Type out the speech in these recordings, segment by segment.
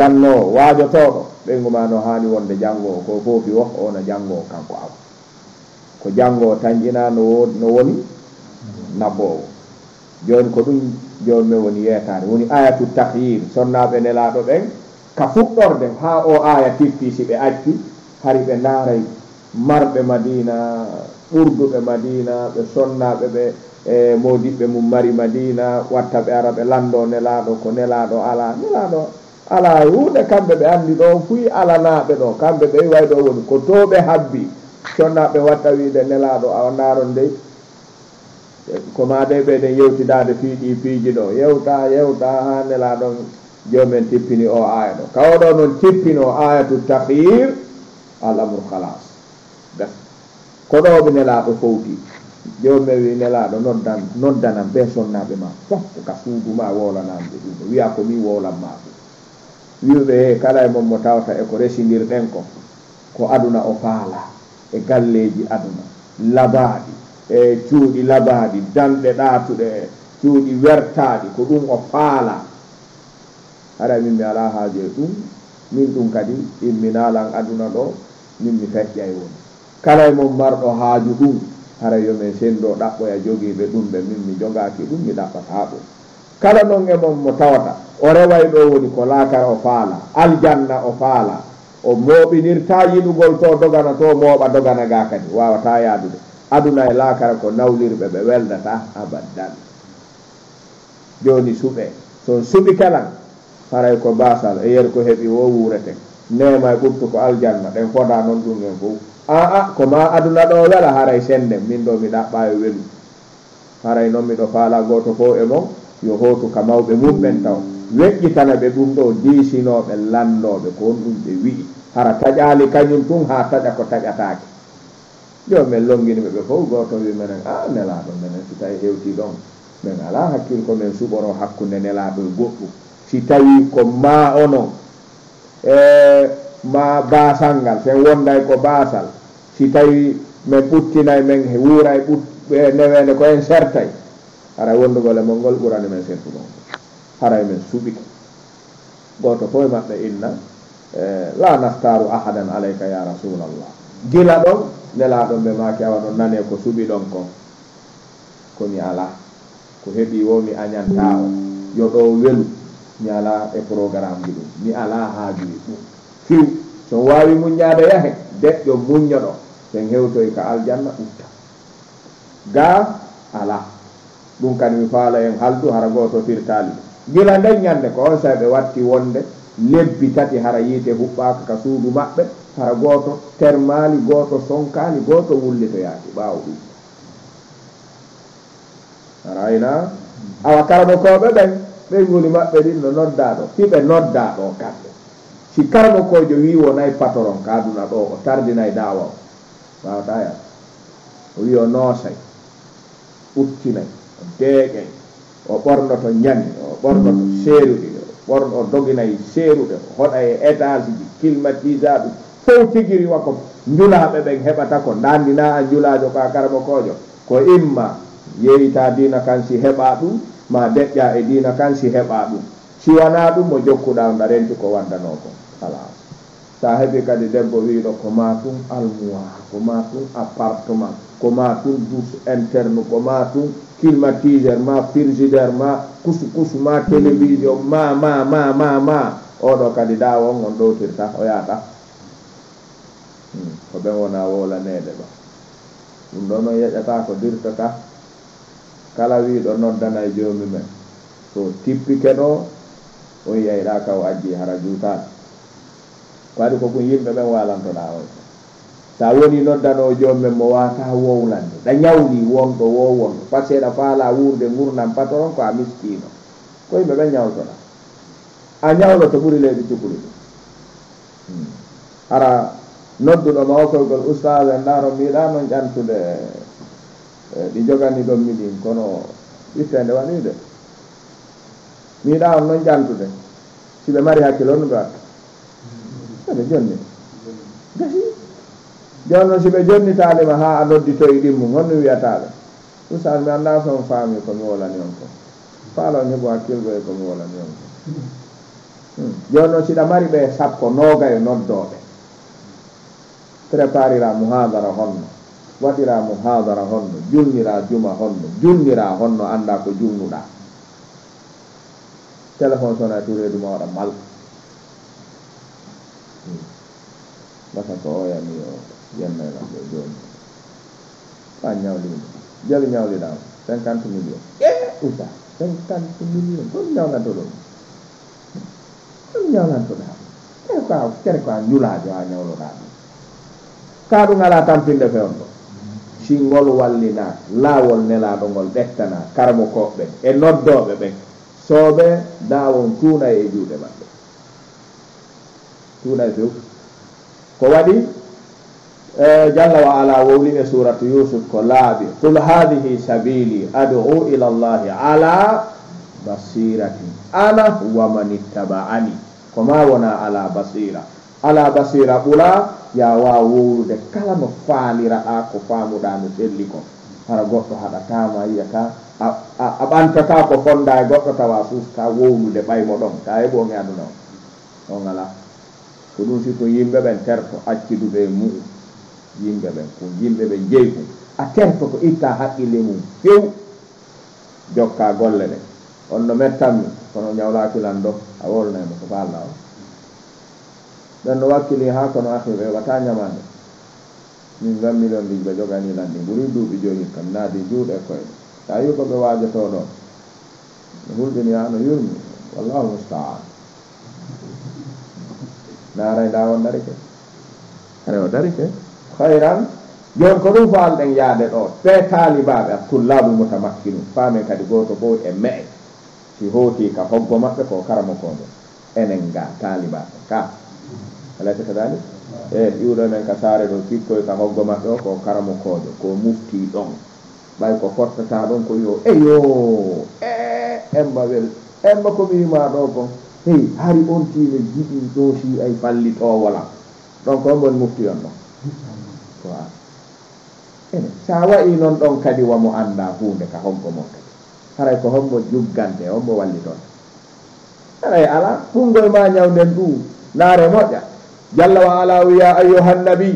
janno waajotoɗo ɓengu ma no hani wonde jango ko fofi wo ona jango kanko aw ko jango tañƴina no woni nabbowo joni ko ɗum joni min woni yeetade woni ayatu tahyir sonnaɓe nelaɗo ɓen ka fuɗɗorde ha o aya tippi si ɓe acci hari ɓe daaray marɓe madina ɓurduɓe madina ɓe sonnaɓe ɓe e modiɓɓe mum mari madina watta ɓe ara ɓe lando nelaɗo ko nelaɗo ala hunde kamɓe ɓe andi ɗo fuyi alanaɓe ɗo kamɓe ɓe way ɗo woni ko to ɓe habbi sonnaɓe watta wiide nelaɗo awa daron dey ko ma de ɓeɗen yewtidade fiiɗi piiji ɗo yewta ha nelaɗon jomen tippini o aya ɗo kawoɗo noon tippino ayatu tahyir al amru halas gas ko ɗo ɓe nelaɗo fowti jomi wi nelaɗo noddanan be sonnaɓe ma fof ka suudu ma wolanamɓe ɗum wiya ko min wolanma ɗum wiɓe he kala e mon mo tawta e ko residirɗen ko aduna o faala e galleji aduna labaɗi e cuuɗi labaɗi danɗe ɗatuɗe cuuɗi wertaɗi ko ɗum o faala hara min mi ala haaje ɗum min ɗum kadi imminalan aduna ɗo min mi feƴƴay woni kala e mon marɗo haaju ɗum hara yomin sendo ɗaɓɓoya jogiiɓe ɗum ɓe min mi jogaki ɗum mi ɗaɓɓata ɗum kala noon e mon mo tawata o reway ɗo woni ko laakara o faala aljanna o faala o mooɓinirta yiɗugol to dogana to mooɓa dogana ga kadi wawata yaadude aduna e laakara ko nawlirɓe ɓe weldata abaddan joni suɓe son suɓi kalan haray ko basal e yer ko heeɓi wo wurete nema e ɓurtu ko aljanna ɗen foda noon ɗum en fof ko ma aduna ɗo wela haray sende min ɗo mi ɗaɓɓa e welu haray noon miɗo faala goto fo e mon yo hotu ka mawɓe mumɓen taw weƴƴitana ɓe ɗum ɗo diisinoɓe landoɓe ko on ɗum ɓe wi'i hara taƴali kañum tun ha taƴa ko taƴatake jo min longini ɓe fof goto wi menen nelaɗo menen si tawi hewti ɗon min ala hakkil ko min suɓoro hakkude nelaɗo e goɗɗum si tawi ko ma onon ma basal ngal sen wonday ko basal si tawi min ɓuttinay men wuuray newede ko en sertay haray wondugol e mon ngol ɓurani men sertugon haray men suɓike goto fof e maɓɓe inna la naftaru ahadan alayka ya rasulallah gila ɗon nelaɗon ɓe maki awa ɗon nane ko suɓi ɗon kon komi ala ko heeɓi wo mi añanta o yo ɗo welu mi ala e programme ji ɗum mi ala haajuji ɗum fiw so wawi muññade yahe deƴƴo muññoɗo sen hewtoy ka aljanna utta ga ala ɗum kadi mi faala en haldu hara goto firtali gila nden ñande ko on saɓe watti wonde lebbi tati hara yiite huɓɓaka ka suudu maɓɓe hara goto termali goto sonkani goto wullitoyaki ɓawo ɗum arayna awa karɓokoɓe ɓen ɓen goni maɓɓe ɗin no nodda ɗo fiɓe nodda ɗo kamɓe si karɓokojo wi wonayi patron ka aduna ɗo o tardinayi dawa o wawata ya o wi o noosay uttinayi o deeƴay o ɓornoto ñami o ɓornoto seeruɗi o doginayi seeruɗe o hoɗa e étage ji climatisade fof tigiri wakko njulaɓe ɓen heɓata ko dandina a njulajo ka karɓokojo ko imma yeyita dina kan si heɓa ɗum ma deƴƴa e dina kan si heɓa ɗum si wona ɗum mo jokkuɗa nda renti ko waddano ko halas sa heɓi kadi debbo wiɗo ko ma tun almoir ko ma tun appartement ko ma tun douche interne ko ma tun climatiseur ma frigidaire ma kusu ma télévision ma oɗo kadi dawa on on ɗowtirta o yaata ko ɓen wona wolanede ɗo ɗum ɗo noon yeƴata ko dirtata kala wiɗo noddana e joomi men so tippike ɗo on yeyɗa kaw addi hara juutaɗo ko adi ko ɗum yimɓe ɓen walantoɗa on sa woni noddano joomi men mo wata wowlande ɗa ñawli wonɗo wonɗo par ce que ɗa faala wurde gurdam patron ko a miskino ko yimɓe ɓen ñawtoɗa a ñawlo to ɓuuri leydi cukuli ɗum hara nodduɗo ma okoygol oustage en ɗano mbiɗa noon ƴantude ɗi jogani ɗon miɗin kono ɓittende waɗide miɗa on noon ƴantude si ɓe mari hakkille on ɓe watta ɓe jonni gasi joni noon si ɓe jonnitalima ha a nodditoye ɗimmum honno wiyataɓe oustage mi anda son faami komi wolani on ko faala on heeɓu hakkille ɓe komi wolani on ko joni noon siɗa mari ɓe sappo noogayo noddoɓe préparira muhadara honno waɗira muhadara honno julnira juma honno julnira honno anda ko julnuɗa téléphone sona to reedu ma waɗa mal basa ko oyani o yennaynam ɗo joni fa ñawlima jeli ñawliɗama 50 millions usa 50 millions ɗum ñawlanto ɗum ɗum ñawlantoɗa kere ko a ñulajo ha ñawloɗa ɗum ka ɗum ala tampinde fewn ɗo si ngol wallina laawol nelaɗo ngol ɓettana karmo koɓɓe e noddoɓe ɓen sooɓe dawon tuunay e juuɗe maɓɓe tuunay few ko waɗi jalla wa ala wowli e suratu yusuf ko laaɓi qul hadihi sabili ad'u ila allahi ala basiratin ana wa man ittaba'ani ko ma wona ala basira ɓula ya wawa wowlude kala no faaliraɗa ko faamuɗa no selli ko hara goɗɗo haɗatama yiyata a ɓantata ko fonda e goɗɗo tawa suufta wowlude ɓaymo ɗon ta heɓoge aduna o on ala ko ɗum si ko yimɓe ɓen terto acciduɓe mum yimɓe ɓen ko yimɓe ɓe jeyku a terto ko itta haqqille mum few jokka golle ɗe on no mettanmi kono ñawlakilan ɗo a wolnaymo ko falla o ɗen no wakkili ha kono ahi ɓe wata ñamande min gammilon ɗi ɓe joganilan ɗi ɓuri duuɓi joni kam naadi juuɗe koyɗe ta yi ko ɓe wajoto ɗon no hulɓini ha no yurmi wallahu mustaan naray nda on dari ke are o dari ke hayran joni ko ɗum falɗen yaade ɗo ɓe taalibaɓe a tullabu mutamakkinu faamen kadi goto fo e me'e si hooti ka hoggo maɓɓe ko karamo koɓe enen ga taalibaɓe ka alaysa kadalik iwɗo men ka saare ɗo sikkoy ka hoggo maɓɓe o ko karamo kojo ko mufti ɗon ɓay ko fottata ɗon ko yo eyo emba wel emba ko wima ɗo kon hey hari on tiime jiɗi ɗo si ay fallito wala ɗon ko mon mufti on ɗon wa ene sa wayi noon ɗon kadi wamo anda hunde ka hombo mon kadi haray ko hombo juggante hombo walliton haray ala fungoy ma ñawden ɗum naare moƴƴa jalla wa ala wiya ayyuhan nabi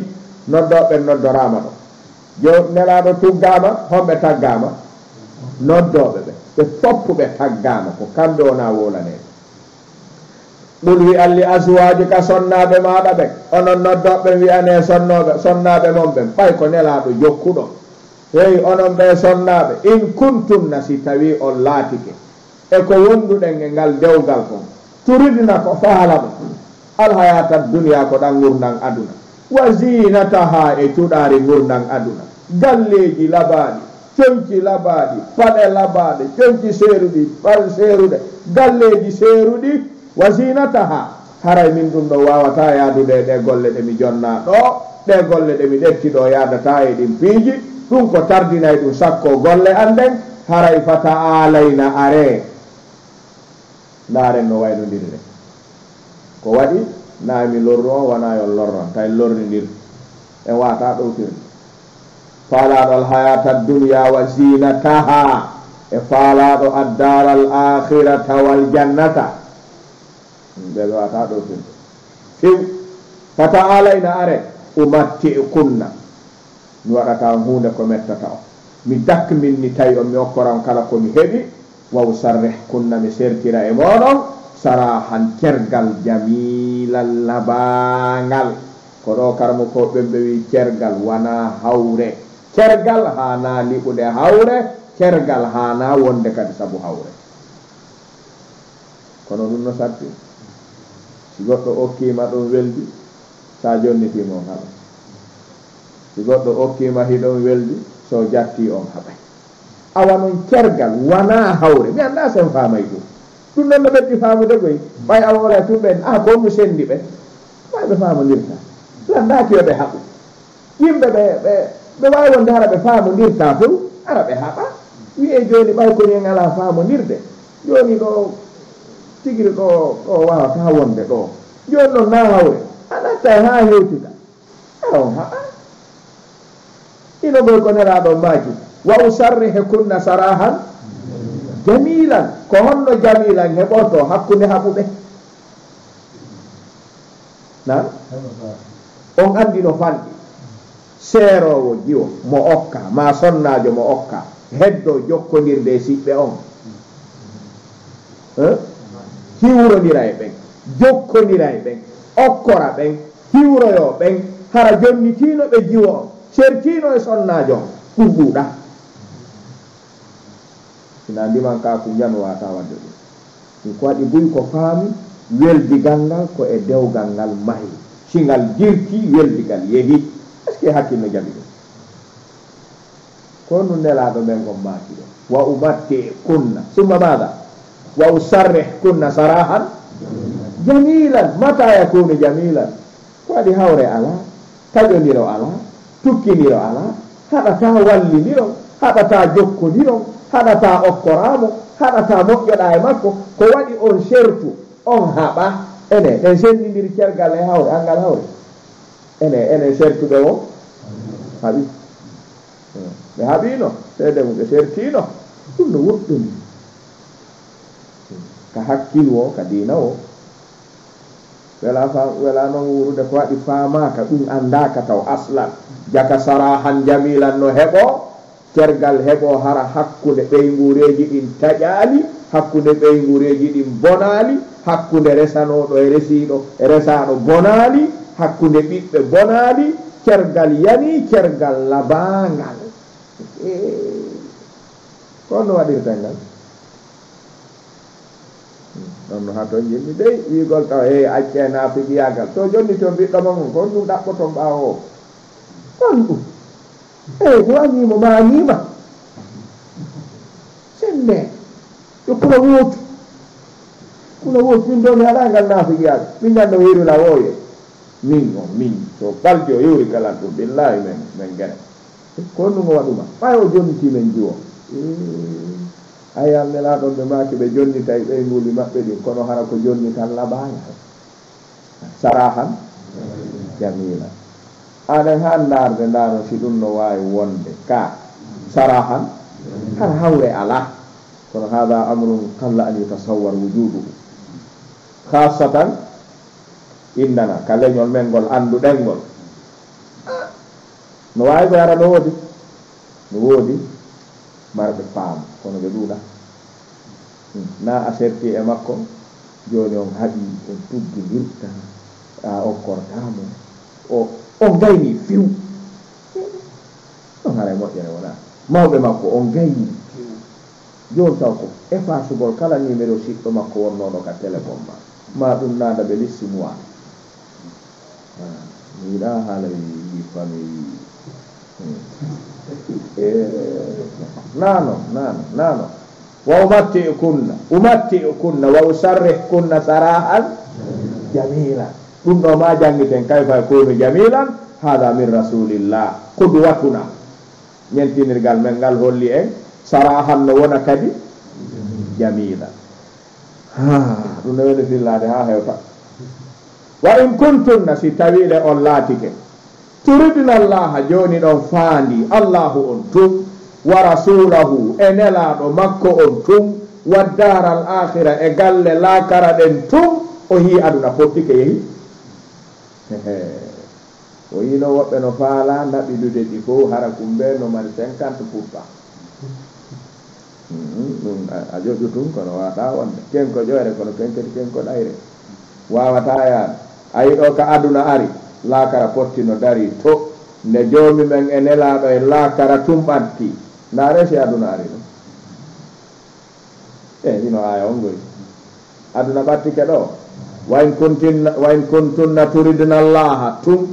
noddoɓe noddorama ɗo jo nelaɗo tuggama homɓe taggama noddoɓe ɓe foppuɓe taggama ko kamɓe wona wolanede ɓul wi alli aswaji ka sonnaɓe maɗa ɓen onon noddoɓe wiyane sonnaɓe mon ɓen ɓay ko nelaɗo jokkuɗo hey onon ɓe sonnaɓe in kuntunna si tawi on laatike e ko wonduɗen e ngal dewgal kon turidina ko faalaɓe alhayata duniya ko ɗan gurdan aduna wa zinataha e cuɗari gurdan aduna galleji labaɗi conci labaɗi paɗe labaɗe conci seeruɗi paɗe seeruɗe galleji seeruɗi wa zinataha haray min ɗum ɗo wawata yadude ɗe golle ɗe mi jonna ɗo ɗe golle ɗe mi ɗetti ɗo yadata e ɗin piiji ɗum ko tardinay ɗum sakko golle anden haray fata alayna are ndaren no waynodirde ko waɗi naami lorru on wona yo lorron tay lornidir en wata ɗowtirde faalaɗo alhayata dunya wa zinataha e faalaɗo addar al akhirata wal jannata ɓeɓe wata ɗowtirde few fata alayna are umatti e kunna mi waɗata hunde ko mettata o mi dakminni tawi on mi okkoran kala komi heɓi waw sarreh kunna mi sertira e moɗon sarahan cergal jamilal labangal ko ɗo karmo ko ɓemɓe wi cergal wana hawre cergal hana liɓude hawre cergal hana wonde kadi saabu hawre kono ɗum no sarti si goɗɗo okkima ɗum weldi sa jonnitimo on haɓa si goɗɗo okkima hiɗon weldi so jatti on haɓay awa noon cergal wana hawre mi anda sen famay ɗum ɗum noon no ɓeddi famude koy ɓay awa wala tumɓen ko mi sendi ɓe ɓay ɓe famodirta landaki yoɓe haɓu yimɓe ɓe wawi wonde hara ɓe famodirta few ara ɓe haɓa wiye joni ɓay koni en ala famodirde joni ɗo tigiri ɗo wawata wonde ɗo joni ɗon na hawre anatta ha hewtita ara on haɓa ino ɓoy ko neraɗon maki wa usarrihe kunna sarahan jamilan ko honno jamilan heɓoto hakkude haɓuɓe na on andi no fanɗi seerowo jiwo mo okka ma sonnajo mo okka heddo jokkodirde siɓɓe on hiwrodira e ɓen jokkodira e ɓen okkora ɓen hiwroyo ɓen hara jonnitino ɓe jiwo on sertino e sonnajo on ɓurɗuɗa sina ndiman ka ko janu wata wadde ɗum ɗum ko waɗi buy ko faami weldigal ngal ko e dewgal ngal mahi singal jirti weldigal yehi est ce que hakkille jaɓi ɗum ko nu nelaɗo men on maaki ɗo wa umatte kunna summa maɗa wa usarrih kunna sarahan jamilan mata yakunu jamilan ko waɗi hawre ala taƴodiro ala tukkiniro ala haɗata walliniron haɗata jokkodiron haɗata okkoramo haɗata moƴƴoɗa e makko ko waɗi on sertu on haɓa ene en sendidiri cergal e hawre angal hawre ene sertuɓe o haɓi ɓe haɓino seede mum ɓe sertino ɗum no woɗɗoni ka hakkil o ka dina o wela noon wurude ko waɗi famaka ɗum andaka taw aslan jaka sarahan jamilan no heɓo cergal heɓo hara hakkude ɓeygureji ɗin taƴali hakkude ɓeygureji ɗin bonali hakkude resanoɗo e resiɗo e resano bonali hakkude ɓiɓɓe bonali cergal yani cergal labangal kono waɗirta ngal non no ha toon jimmi dey wigol taw hey acce nafiqiyagal to jonni to mbiɗɗoma mum kon ɗum ɗaɓɓoton ɓawo on ɗum ko wamimo manima senne yo kuno wootu min ɗo mi haɗa ngal nafiqiyagal min ganda wirula woye min so baljo yewri galan ɗum billahi men gene ko ɗum o waɗuma ɓay o jonniti men jiwo ayal nelaɗon ɓe maki ɓe jonnita e ɓeyguli maɓɓe ɗin kono hara ko jonnitan laɓaña sarahan jamila aɗen ha darde ndano si ɗum no wawi wonde ka sarahan hara hawre ala kono hada amrun qalla an yutasawwar wujuduhu khasatan innana ka leñol men ngol anduɗen ngol no wawi ko yara no woodi marɓe paam kono ɓe ɗuuɗa na a serti e makko joni on haɓi on tuggidirta a okkortamo on gayni fiw on haara moƴƴere wona mawɓe makko on gayni fiw joni taw ko effacegol kala numéro siɗɗo makko wonnoɗo ka téléphone ma ɗum nanda ɓe lissi moi mi yiɗa haala yi famille nano wa umatti kunna wa usarrih kunna sarahan jamila ɗum ɗo ma jangiten kayfa yakunu jamilan hada min rasulillah qudwatuna ñentinirgal men ngal holli en sarahan no wona kadi jamila ɗum no woni fillade ha hewta wa in kuntunna si tawiɗe on laatike turidna allaha joni ɗon faandi allahu on tum wa rasulahu e nelaɗo makko on tum wa daral akhira e galle laakara ɗen tum o yi aduna fottike yehi o yino woɓɓe no faala naɓidude ɗi fof hara kumɓe no mari 50%. ɗum a joƴƴu tum kono wata wonde kenko ƴoyre kono kenkedi kenko ɗayre wawata yaade ayi ɗo ka aduna ari laakara pottino dari to nde joomi men e nelaɗo e laakara tumɓatti nda resi aduna ari ɗum ino aya on goy aduna ɓattike ɗo wa in kuntunna turidna allaha tum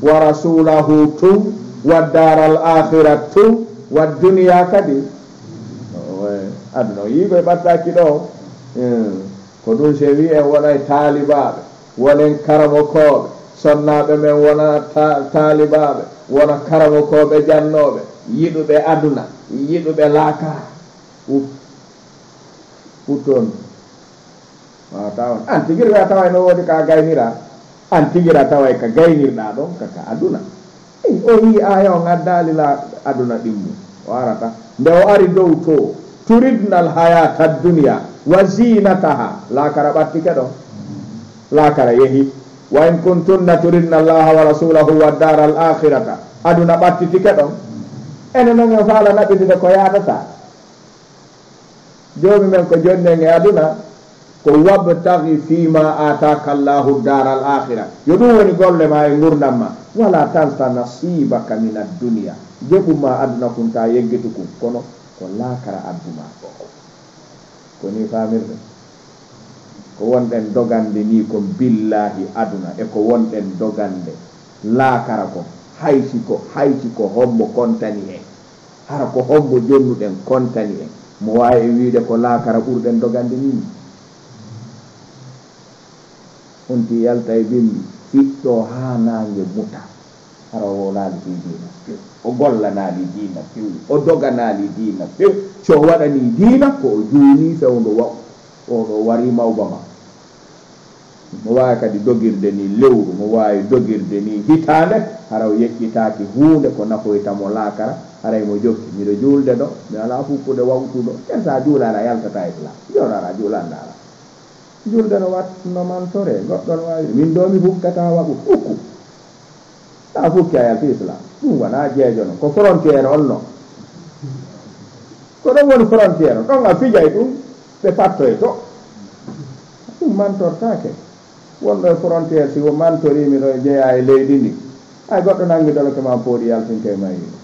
wa rasulahu tum wa daral akhira tum wa duniya kadi aduna o yiigoye ɓattaki ɗo ko ɗum se wi en wonay taalibaɓe wonen karamokoɓe sonnaɓe men wona taalibaɓe wona karamokoɓe jannoɓe yiɗuɓe aduna yiɗuɓe laakara futton wawa tawan an tigiri a taway no woodi ka gaynira an tigira taway ka gaynirɗa ɗon kaka aduna o yi aya o gaddali la aduna ɗimmu o arata nde o ari dow to turidna al hayata dunia wa zinataha laakara ɓattike ɗon laakara yehi wa in kuntunna turidna allaha wa rasulahu wa dara al akhirata aduna ɓattitike ɗon ene noon en faala naɓitide ko yaadata joomi men ko jonnden e aduna ko wabtagi fima ataka llahu dara al akhira yo ɗum woni golle ma e gurdam ma wala tansa nasibaka min addunia jeɓuma aduna kum ta yeggitu kum kono ko laakara adduma ko ni famirde ko wonɗen dogande ni ko billahi aduna e ko wonɗen dogande laakara ko hayti ko hombo kontani en hara ko hombo jonnuɗen kontani en mo wawi e wiide ko laakara ɓurɗen dogande ni onti yalta e bimbi fiɗɗo ha nange muta hara o laali fi diina few o gollanaali diina few o doganaali diina few so waɗani diina ko o juuni fewndo wa oɗo wari mawba ma mo wawi kadi dogirde ni lewru mo wawi dogirde ni hitande hara o yeƴƴitaki hunde ko nafoytamo laakara haray mo jokki miɗo julde ɗo mi ala fukkude wawtuɗo en sa juulala yaltata islam yorara juulandala julde no watno mantore goɗɗon wawi min ɗo mi hukkata waɗu fukku ta fukki a yalti islam ɗum wona jeejono ko frontiére on no ko ɗon woni frontiére ɗon a fijay ɗum ɓe pattoye to ɗum mantortake wonɗo e frontiére si o mantorimi ɗo e jeeya e leydi ndi hay goɗɗo nangi doloke ma pooɗi yaltinte mayino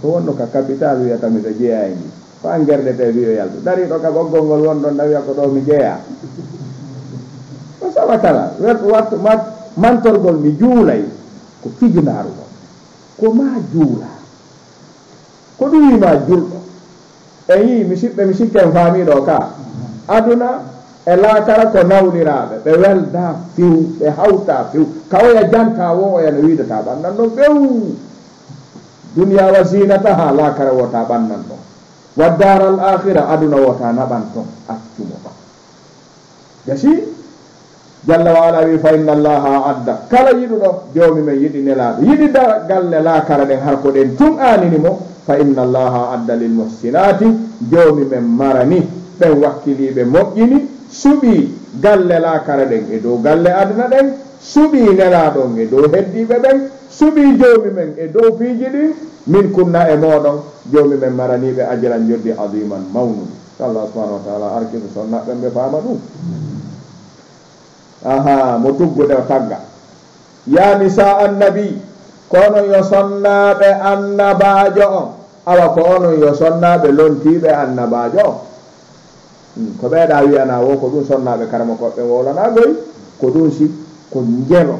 ko wonno ka capital wiyata miɗo jeeya e ndi fa gerdete wiyo yaltu dariɗo ka ɓoggol ngol wonɗon nawiya ko ɗo mi jeeya o sawa kala wattu mantorgol mi juulay ko fijinaru ɗo ko ma juula ko ɗum wima julɗo e yi mi sikken faamiɗo ka aduna e laakara ko nawliraɓe ɓe welda few ɓe hawta few kawoya janta wo oyano widata ɓannan ɗon few duniya wa zinata ha laakara wota ɓannan ɗon wa daral akhira aduna wota naɓan ton accumo ɗon gasi jalla wa ala wi fa inna allaha adda kala yiɗuɗo joomi men yiɗi nelaɗo yiɗi galle laakara ɗen har ko ɗen tun anini mo fa inna allaha adda lil muhsinati joomi men marani ɓen wakkiliɓe moƴƴini suɓi galle laakara ɗen e dow galle aduna ɗen suɓi nelaɗon e dow heddiɓe ɓen suɓi joomi men e dow piiji ɗin min kunna e moɗon joomi men maraniɓe ajiran joddi adiman mawnude allah subahanahu wa taala arkiɓe sonnaɓen ɓe faama ɗum aha mo tuggude o tagga ya nisa annabi ko onon yo sonnaɓe annabajo on awa ko onon yo sonnaɓe lontiɓe annabajo on ko ɓeeɗa wiyana wo ko ɗum sonnaɓe karama koɓɓe wolanagoy ko ɗum si ko njelo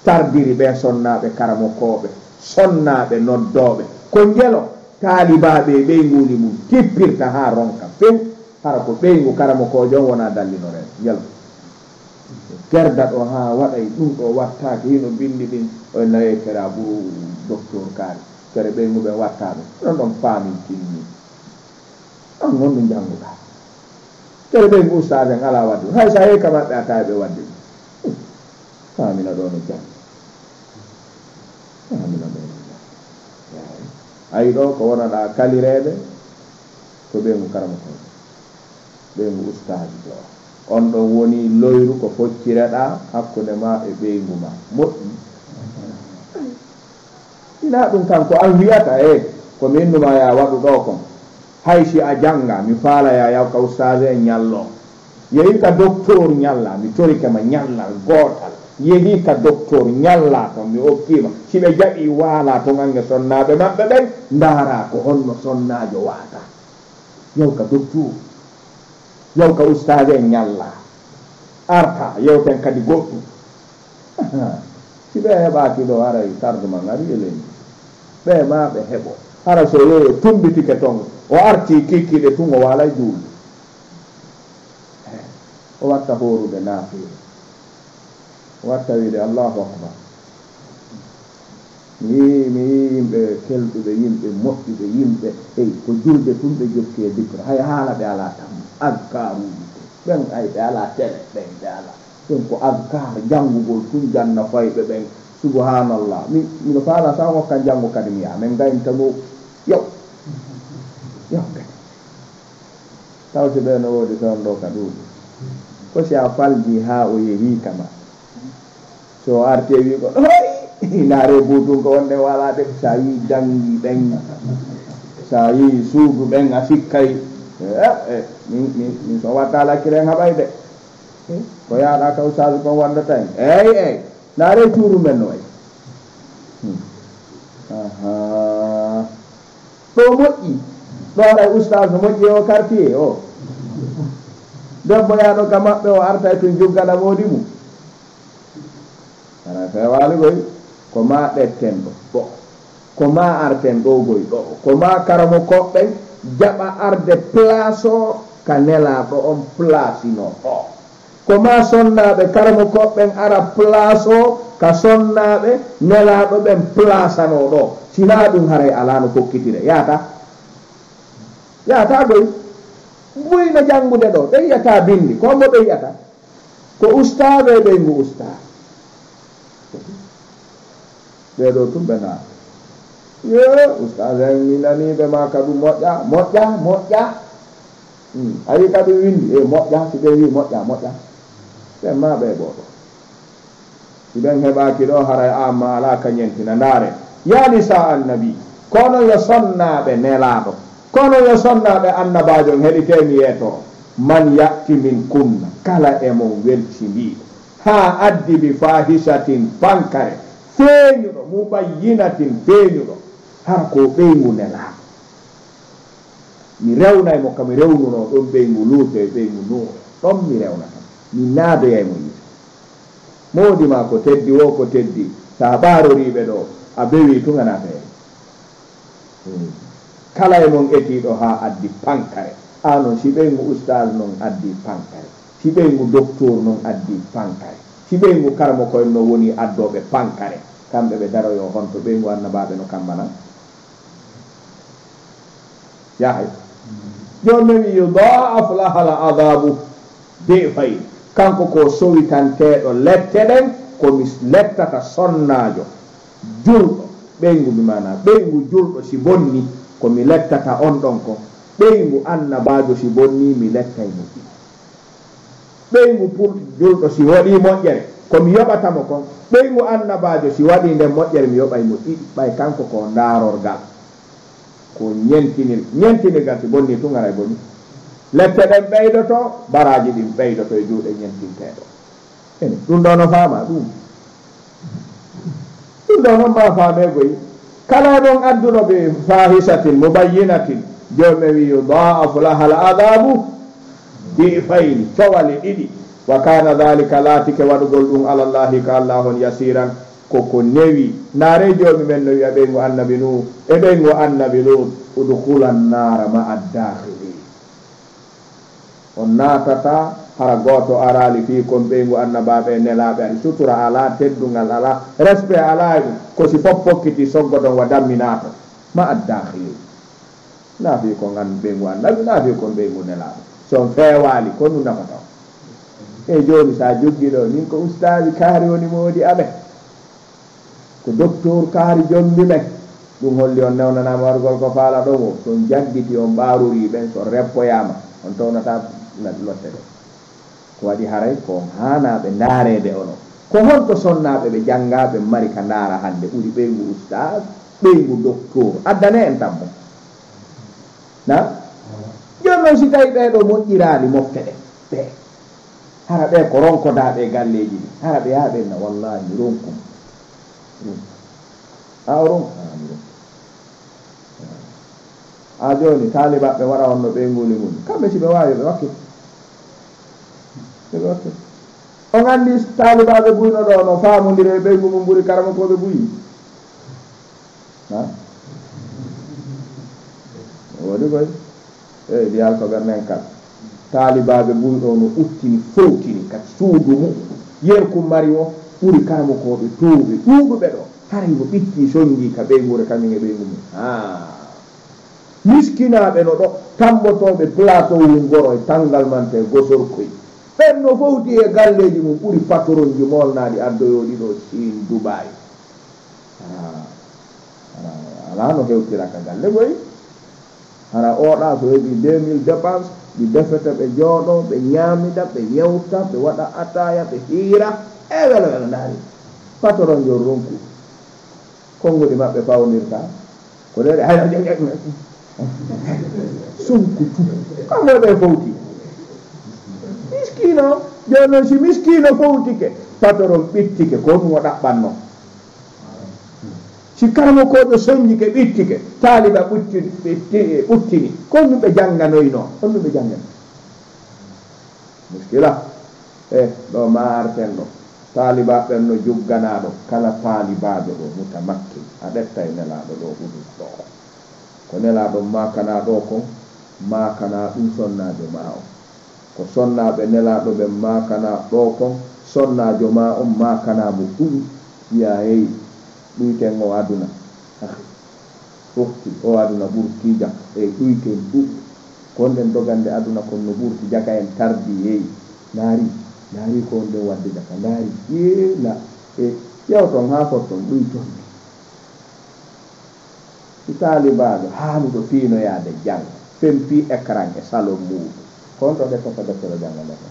tardiri ɓe sonnaɓe karamo koɓe sonnaɓe noddoɓe ko njelo taalibaɓe ɓeyguli mum kippirta ha ronka few hara ko ɓeygu karamo kojo on wona dallinore njelo gerda ɗo ha waɗay ɗum ɗo wattake hino bindi ɗin o naye kera ɓuru docteur kaari kere ɓeyguɓe wattaɓe ɗon ɗon faamin tinni on gonɗu jannguɗa kere ɓeygu ustade en ala wadde hay sa yehi ka maɓɓe a tawi ɓe wadde ɗum famina ɗo no jang famina ɗo no jang ayi ɗo ko wonaɗa kalireɓe ko ɓeygu karama ko ɓeygu ustade ɗo on ɗon woni loyru ko foccireɗa hakkude ma e ɓeygu ma moƴƴi ina ɗum kanko an wiyata e ko minnuma ya waɗu ɗo kon hay si a janga mi faala ya yaw ka ustage e ñallo yehi ka docteur ñalla mi torike ma ñallal gootal yehi ka docteur ñalla ton mi hokkima si ɓe jaɓi waala to gange sonnaɓe maɓɓe ɓen ndaara ko honno sonnajo waata yaw ka docteur yaw ka ustage en ñalla arta yewten kadi goɗɗum si ɓe heɓaki ɗo haray tardement ari e leydi ɓe ma ɓe heɓo hara so yeeyo tumbitike ton o arti kikkiɗe tun o waalay juulde o watta horude naafire o watta wiide allahu akbar mi yimɓe kelɗuɓe yimɓe moƴƴuɓe yimɓe eyi ko julde tun ɓe jokki e dicre hay haala ɓe ala tam adkaruji ɓen ay ɓe ala tele ɓen ɓe ala ɗum ko adkar janngugol tun janna fayɓe ɓen subhanallah mino faala sa hokka janngo kadi mi yaa min gayntamo yow kadi tawti ɓe no woodi toon ɗo ka ɗuuɗi ko si a falji ha o yehi kama so arte wi ko hoy naare buutum ko wonde wala de sa yi jangi ben sa yi suudu ben a sikkay min so wattala kiren haɓay de ko yaaɗa ka ustadu kon wandata en eyyi naare cuuru men no way ɗo moƴƴi ɗo aɗa ustad no moƴƴi o quartier o debbo yaɗo ka maɓɓe o arta to joggaɗa moodi mum ana fewali koy ko ma ɗetten ɗo ko ma arten ɗo goy ɗo ko ma karamo koɓɓen jaɓa arde place o ka nelaɗo on placino ɗo ko ma sonnaɓe karamo koɓɓen ara place o ka sonnaɓe nelaɗo ɓen placano ɗo sina ɗum haray alano kokkitire yata goy ɓuyno janngude ɗo ɓe yiyata bindi ko mo ɓe yiyata ko ustaɓe ɓeygu ustad ɓeɗo tum ɓe naata ye ustad en minaniɓe ma kadu moƴƴa ayi kadu windi moƴƴa si ɓe wi moƴƴa ɓen ma ɓe ɓoɗo si ɓen heɓaki ɗo haray amma ala ka ñentina ndaare yani sa annabi kono yo sonnaɓe nelaɗo kono yo sonnaɓe annabajo heɗitemi yeeto man yatti min kunna kala e mon welciniɗo ha addi bi fahisatin pankare feeñuɗo mubayyinatin feeñuɗo har ko ɓeygu nelaɗo mi rewnay mo kami rewnuno ɗon ɓeygu luuto e ɓeygu nuuro ɗon mi rewnata mi naadoyaymo yite moodima ko teddi wo ko teddi sa ɓaroriɓe ɗo a bewi tuganata hen kala e mon etiɗo ha addi pankare anon si ɓeygu ustad noon addi pankare si ɓeygu docteur noon addi pankare si ɓeygu karmo koyen no woni addoɓe pankare kamɓe ɓe daroyo honto ɓeygu annabaɓe no kambana yahay joni wi yudaaf laha al adabu de fayi kanko ko sowitanteɗo lette ɗen komi lettata sonnajo julɗo ɓeygu mi mana ɓeygu julɗo si bonni komi lettata on ɗon ko ɓeygu annabajo si bonni mi lettay mo ɗi ɓeygu pour julɗo si waɗi moƴƴere komi yoɓatamo kon ɓeygu annabajo si waɗi nden moƴƴere mi yoɓay mo ɗiɗi ɓay kanko ko darorgal ko ñentinirgal si bonni tu garay bonni lette ɗen ɓeydoto baraji ɗin ɓeydoto e juuɗe ñentinteɗo ene ɗum ɗo no faama ɗum ɗo noon ma faame goyi kala ɗon adduno ɓe fahisatin mubayyinatin jomɓe wi yudaafu laha al adabu difayni cowale ɗiɗi wa kana dhalika laatike waɗugol ɗum alallahi ka allah on yasiran koko newi naare jomi men no wiya ɓeygu annabi nu e ɓeygu annabi lut udhulan nara ma addakhili on naatata hara goto arali fi kon ɓeygu annabaɓe nelaɓe ani sutura ala teddugal ala respect ala ko si fof pokkiti soggodon wa damminato ma addakhili na fi ko gan ɓeygu annabi na fi kon ɓeygu nelaɓe son fewali ko nu nafata e joni sa joggiɗo min ko ustadi kaari woni moodi aɓe ko docteur kaari jombi ɓen ɗum holli on newnanama wargol ko faala ɗon o son jaggiti on ɓaruri ɓen so reppoyama on townata lotte ɗo ko waɗi haray ko hanaɓe daarede ono ko honto sonnaɓe ɓe janggaɓe mari ka daara hande ɓuuri ɓeygu ustad ɓeygu docteur addane en tammo na joni noon si tawi ɓeɗo moƴƴirali mofte ɗe ɓe hara ɓe ko ronkodaɓe galleji ɗi hara ɓe yaa ɓenna wallahi ronkum a o ronk a joni talibaɓe waɗa honno ɓeyguli mum kamɓe si ɓe wawi ɓe wakkit on andi talibaɓe buyno ɗo no famodire ɓeygu mum ɓuuri karama koɓe buyi woɗi koy eyi mbiyal ko ɓernen kala talibaɓe buyɗo no uttini fowtini kadi suudu mum yerku mari o ɓuuri karama koɓe tuuɓe ɗuuɗuɓe ɗo haray mo ɓitti songi ka ɓeygure kamin e ɓeygu mum miskinaɓe no ɗo tambotoɓe plateau ngoro e tangal mante gosorkoy ɓen no fowti e galleji mum ɓuuri patronji molnaɗi addoyoɗi ɗo Chine Dubai ala no hewtira ka galle goy hara oɗa so heeɓi 2000 dépense ɗi defete ɓe jooɗo ɓe ñamida ɓe yewta ɓe waɗa ataya ɓe hiira e welo welo ndaari patoron jo ronku konngudi maɓɓe pawnirta ko ɗeɗe hayɗa sunkutu kamɓe ɓe fowti miskino joni noon si miskino fowtike patoron ɓittike ko ɗum o ɗaɓɓanno si karamo koɗo soñjike ɓittike taaliba ɓuttini kon ɗum ɓe jannganoyno on ɗum ɓe janngano muskila ɗo maarten ɗo taaliba ɓen no jugganaɗo kala taalibaɓe ɗo mutamakki a ɗettay nelaɗo ɗo hudus ɗo ko nelaɗo makana ɗo kon makana ɗum sonnajo ma o ko sonnaɓe nelaɗo ɓe makana ɗo kon sonnajo ma on makanamo ɗum wiya hey ɗuyten o aduna ɓurti o aduna ɓurtijam e ɗuyten ɗuɗ konɗen dogande aduna kon no ɓurti jaka en tardi heyi naari ko on ɗen wadde jaka naari yeela e ƴewton ha fotton ɗuyton si taalibaɓe haanuɗo fiinoyade janga fempi écran e salon muɗum kon ɗo ɗettoto deftere janganata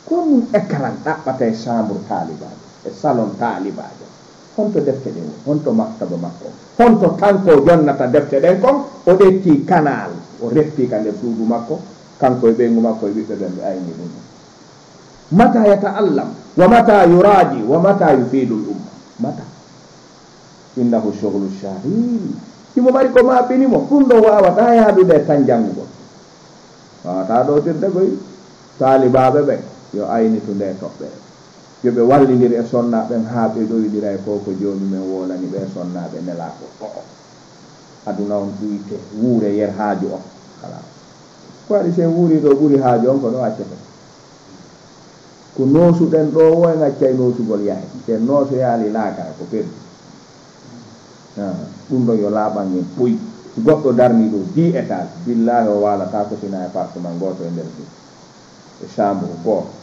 kon ɗum écran ɗaɓɓata e chambre taalibaɓe e salon taalibaɓe honto defte ɗen honto maktaba makko honto kanko jonnata defte ɗen kon o ɗetti canal o reppi ka nder suudu makko kanko e ɓeygu makko e ɓiɓɓe ɓen ɓe ayni ɗum mata yata'allam wa mata yuraji wa mata yufidu l-umma mata innahu shoghlu shahil imo mari ko maɓɓinimo ɗum ɗo wawata yaadude tan janngugo wawata ɗotirde koy taalibaɓe ɓe yo aynitu nde toɓɓere yoɓe wallidir e sonnaɓen ha ɓe ɗoyidira e koko jomumen wolani ɓe sonnaɓe nelako o aduna on ɗuyte wuure yer haaju o ala ko waɗi sen wuuri ɗo ɓuuri haaju on ko ɗo accete ko noosuɗen ɗo wo en accay noosugol yahe sen nooso yaali laakara ko perdi ɗum ɗo yo laaɓan en ɓoyi si goɗɗo darni ɗo 10 étage billahi o walata ko sina appartement goto e nder ɗum e chambre goto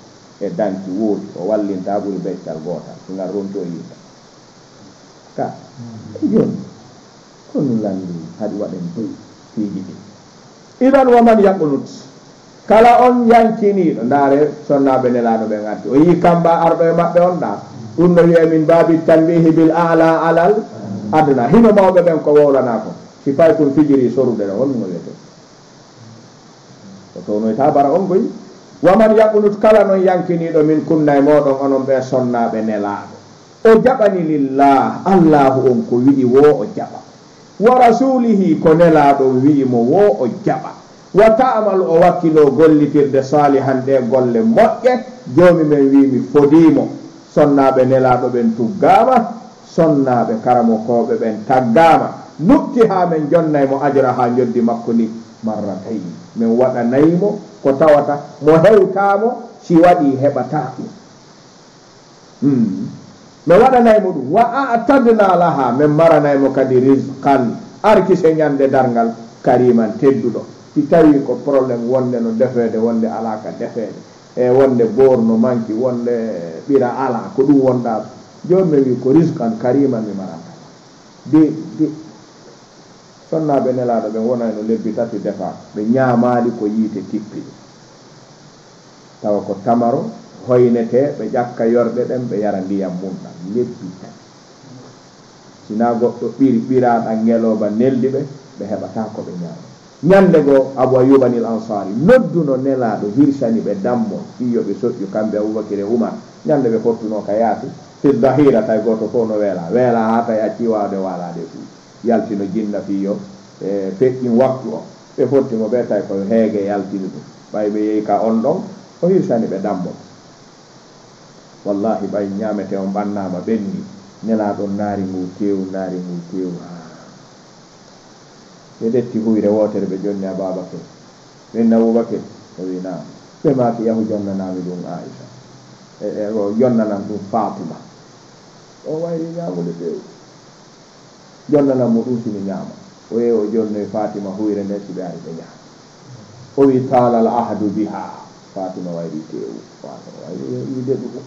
e danki woodi o wallinta ɓuri beccal gotal so ngar ronto yimɓe ka joni kono landi haɗi waɗen doy fiiji ɗi idan waman yaqnut kala on yankiniɗo ndaare sonnaɓe nelaɗo ɓe gaddi o yi kamba arɗo e maɓɓe on ɗa ɗum no wiye min babi tanbihi bil ala alal adna hino mawɓe ɓen ko wowlana ko si fay tum fijiri sorude ɗo holno wiyete o townoyta bara on koy waman yaqnut kala noon yankiniɗo min kunna e moɗon onon ɓe sonnaɓe nelaɗo o jaɓani lillah allahu on ko wiɗi wo o jaɓa wa rasulihi ko nelaɗo wi'imo wo o jaɓa wa ta'mal o wakkilo gollitirde salihan ɗe golle moƴƴe jomi men wimi fodimo sonnaɓe nelaɗo ɓen tuggama sonnaɓe karamokoɓe ɓen taggama lukki ha men jonnaymo ajra ha joddi makko ni marratay min waɗanaymo ko tawata mo hewtamo si waɗi heɓatako mi waɗanaymo ɗum wa a'tadna laha min maranaymo kadi rizqan arkise ñande dargal kariman tedduɗo si tawi ko probléme wonde no defede wonde alaka defede e wonde borno manki wonde ɓira ala ko ɗum wonɗa joni mi wi ko rizqan kariman mi maranta di sonnaɓe nelaɗo ɓe wonayno lebbi tati defa ɓe ñamali ko yiite tippi tawa ko tamaro hoynete ɓe ƴakka yorɗe ɗen ɓe yara ndiyam mumɗam lebbi tati sina goɗɗo ɓiraɗa ngeloba neldi ɓe heɓata ko ɓe ñama ñande go Abu Ayyub al Ansari nodduno nelaɗo hirsani ɓe dammo fiyoɓe soƴƴu kamɓe Aboubakir e Umar ñande ɓe fottuno ka yaati fi dahira tay goto fof no weela ha tay acci wawde walade fu yaltino jinna fiyo e feƴƴin waktu o ɓe fottimo ɓe tay koye heege yaltini ɗum ɓay ɓe yeehi ka on ɗon o hirsani ɓe dammo wallahi ɓay ñamete on ɓannama ɓenni nelaɗon naari ngu tew ɓe ɗetti huyre wotere ɓe jonni Ababakar ɓen Aboubakar o wi nam ɓe maki yahu jonnanami ɗum Aicha o jonnanan ɗum Fatima o wayri ñamude tew jonnanan mo ɗum simi ñama o yehi o jonnoy Fatima huyre nde siɓe ari ɓe ñama o wi talal ahdu biha Fatima wayri tew Fatima wayri wide ɗum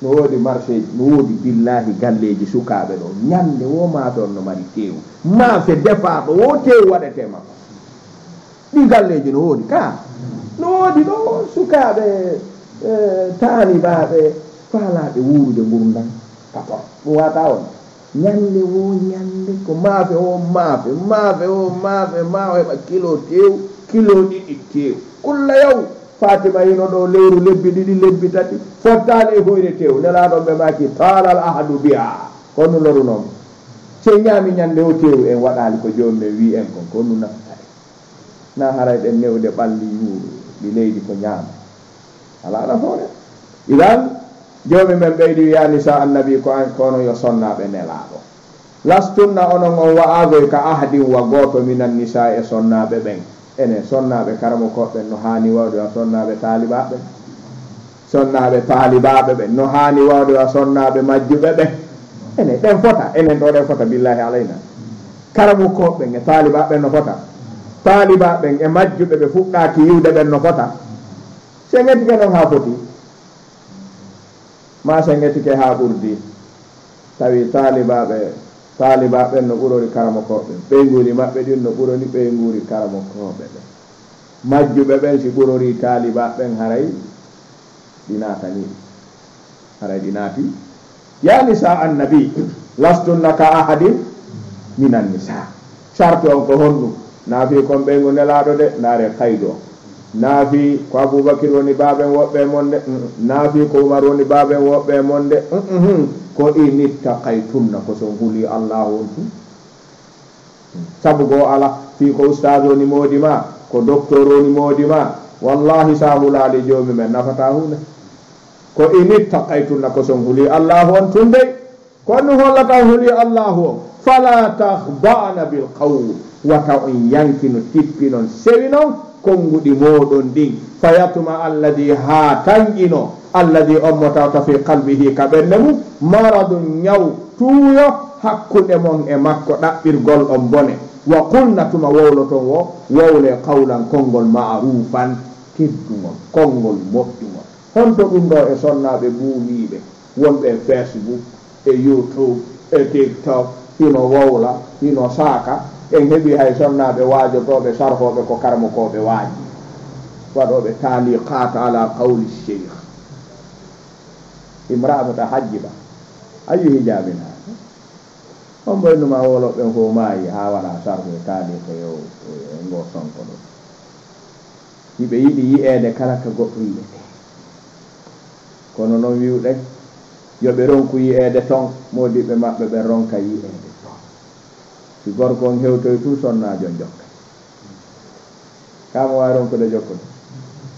no woodi marché no woodi billahi galleji sukaɓe ɗo ñande wo maton no mari tew maafe defaɗo wo tew waɗete makko ɗi galleji no woodi ka no woodi ɗo sukaɓe taanibaɓe faalaɓe wuurude gurdam kapor ɗum wata on ñande wo ñande ko maafe o maafe heɓa kilo ɗiɗi tew kulla yaw fatima hino ɗo lewru lebbi ɗiɗi lebbi tati fottale e hoyre tew nelaɗon ɓe maki talal ahadu biha konno lorunoon se ñaami ñande o tew en waɗali ko jomum ɓe wi en kon konno naftare na haray ɗen newde ɓalli yuuru ɗi leydi ko ñaama ala hoore idan joomi men ɓeydi wiya nisa annabi ko an kono yo sonnaɓe nelaɗo lastunna onon on wa'agoy ka ahadin wa goto minan nisa e sonnaɓe ɓen enen sonnaɓe karamo koɓɓen no hani wawde wa sonnaɓe taalibaɓe ɓen no hani wawde wa sonnaɓe majjuɓe ɓen enen ɗen fota enen ɗo ɗen fota billahi alayna karamo koɓɓen e taalibaɓen no fota taalibaɓen e majjuɓe ɓe fuɗɗaki yiwde ɓen no fota se gettike ɗon ha foti ma se gettike ha ɓurdi tawi taalibaɓen no ɓurori karamo koɓɓe ɓeyguri maɓɓe ɗin no ɓuroni ɓeyguri karamo koɓɓe ɓen majjuɓe ɓen si ɓurori taalibaɓen haray ɗi naati ya nisa annabi lastunna ka ahadin minan nisa charte on ko honɗum naafi kon ɓeygu nelaɗo de ndaare kaydo naafi ko aboubacry woni baaben woɓɓe mon de naafi ko oumar woni baaben woɓɓe mon de ko inittaqaytunna ko son huuli allahu on tum sabu goo ala fi ko oustage woni moodi ma ko docteur woni moodi ma wallahi sa hulaali joomi men nafata hunde ko inittaqaytunna ko son huuli allahu on tum dey kono hollata huuli allahu on fala tahdana bil qawl wata on yankino tippi non sewi non konguɗi moɗon ɗin fayatuma alladi ha tanƴino alladi ommotawta fi qalbihi ka ɓernde mum maradum ñaw tuuyo hakkude mon e makko ɗaɓɓirgol on bone wa qulna tuma wowlo ton wo wowle qawlan konngol marufan teddugol konngol moƴƴugol honto ɗum ɗo e sonnaɓe buumiɓe wonɓe Facebook e YouTube e TikTok hino wowla hino saaka en heɓi hay sonnaɓe waajotoɓe sarhoɓe ko karmokoɓe waaji waɗoɓe taliqat ala qawli cheikh imra'ata hajjiba ayu hijabin ha on ɓoynuma woloɓen fo maayi ha waɗa sarho e taliqa yo ngo sonko ɗo yiɓe yiɗi yi'ede kala ka goɗɗo yi'ete kono noon wiwɗen yoɓe ronku yi'ede ton modiɓe maɓɓe ɓe ronka yi'ede si gorko on hewtoy tout sonnajo jokka kamo wawi ronkude jokkude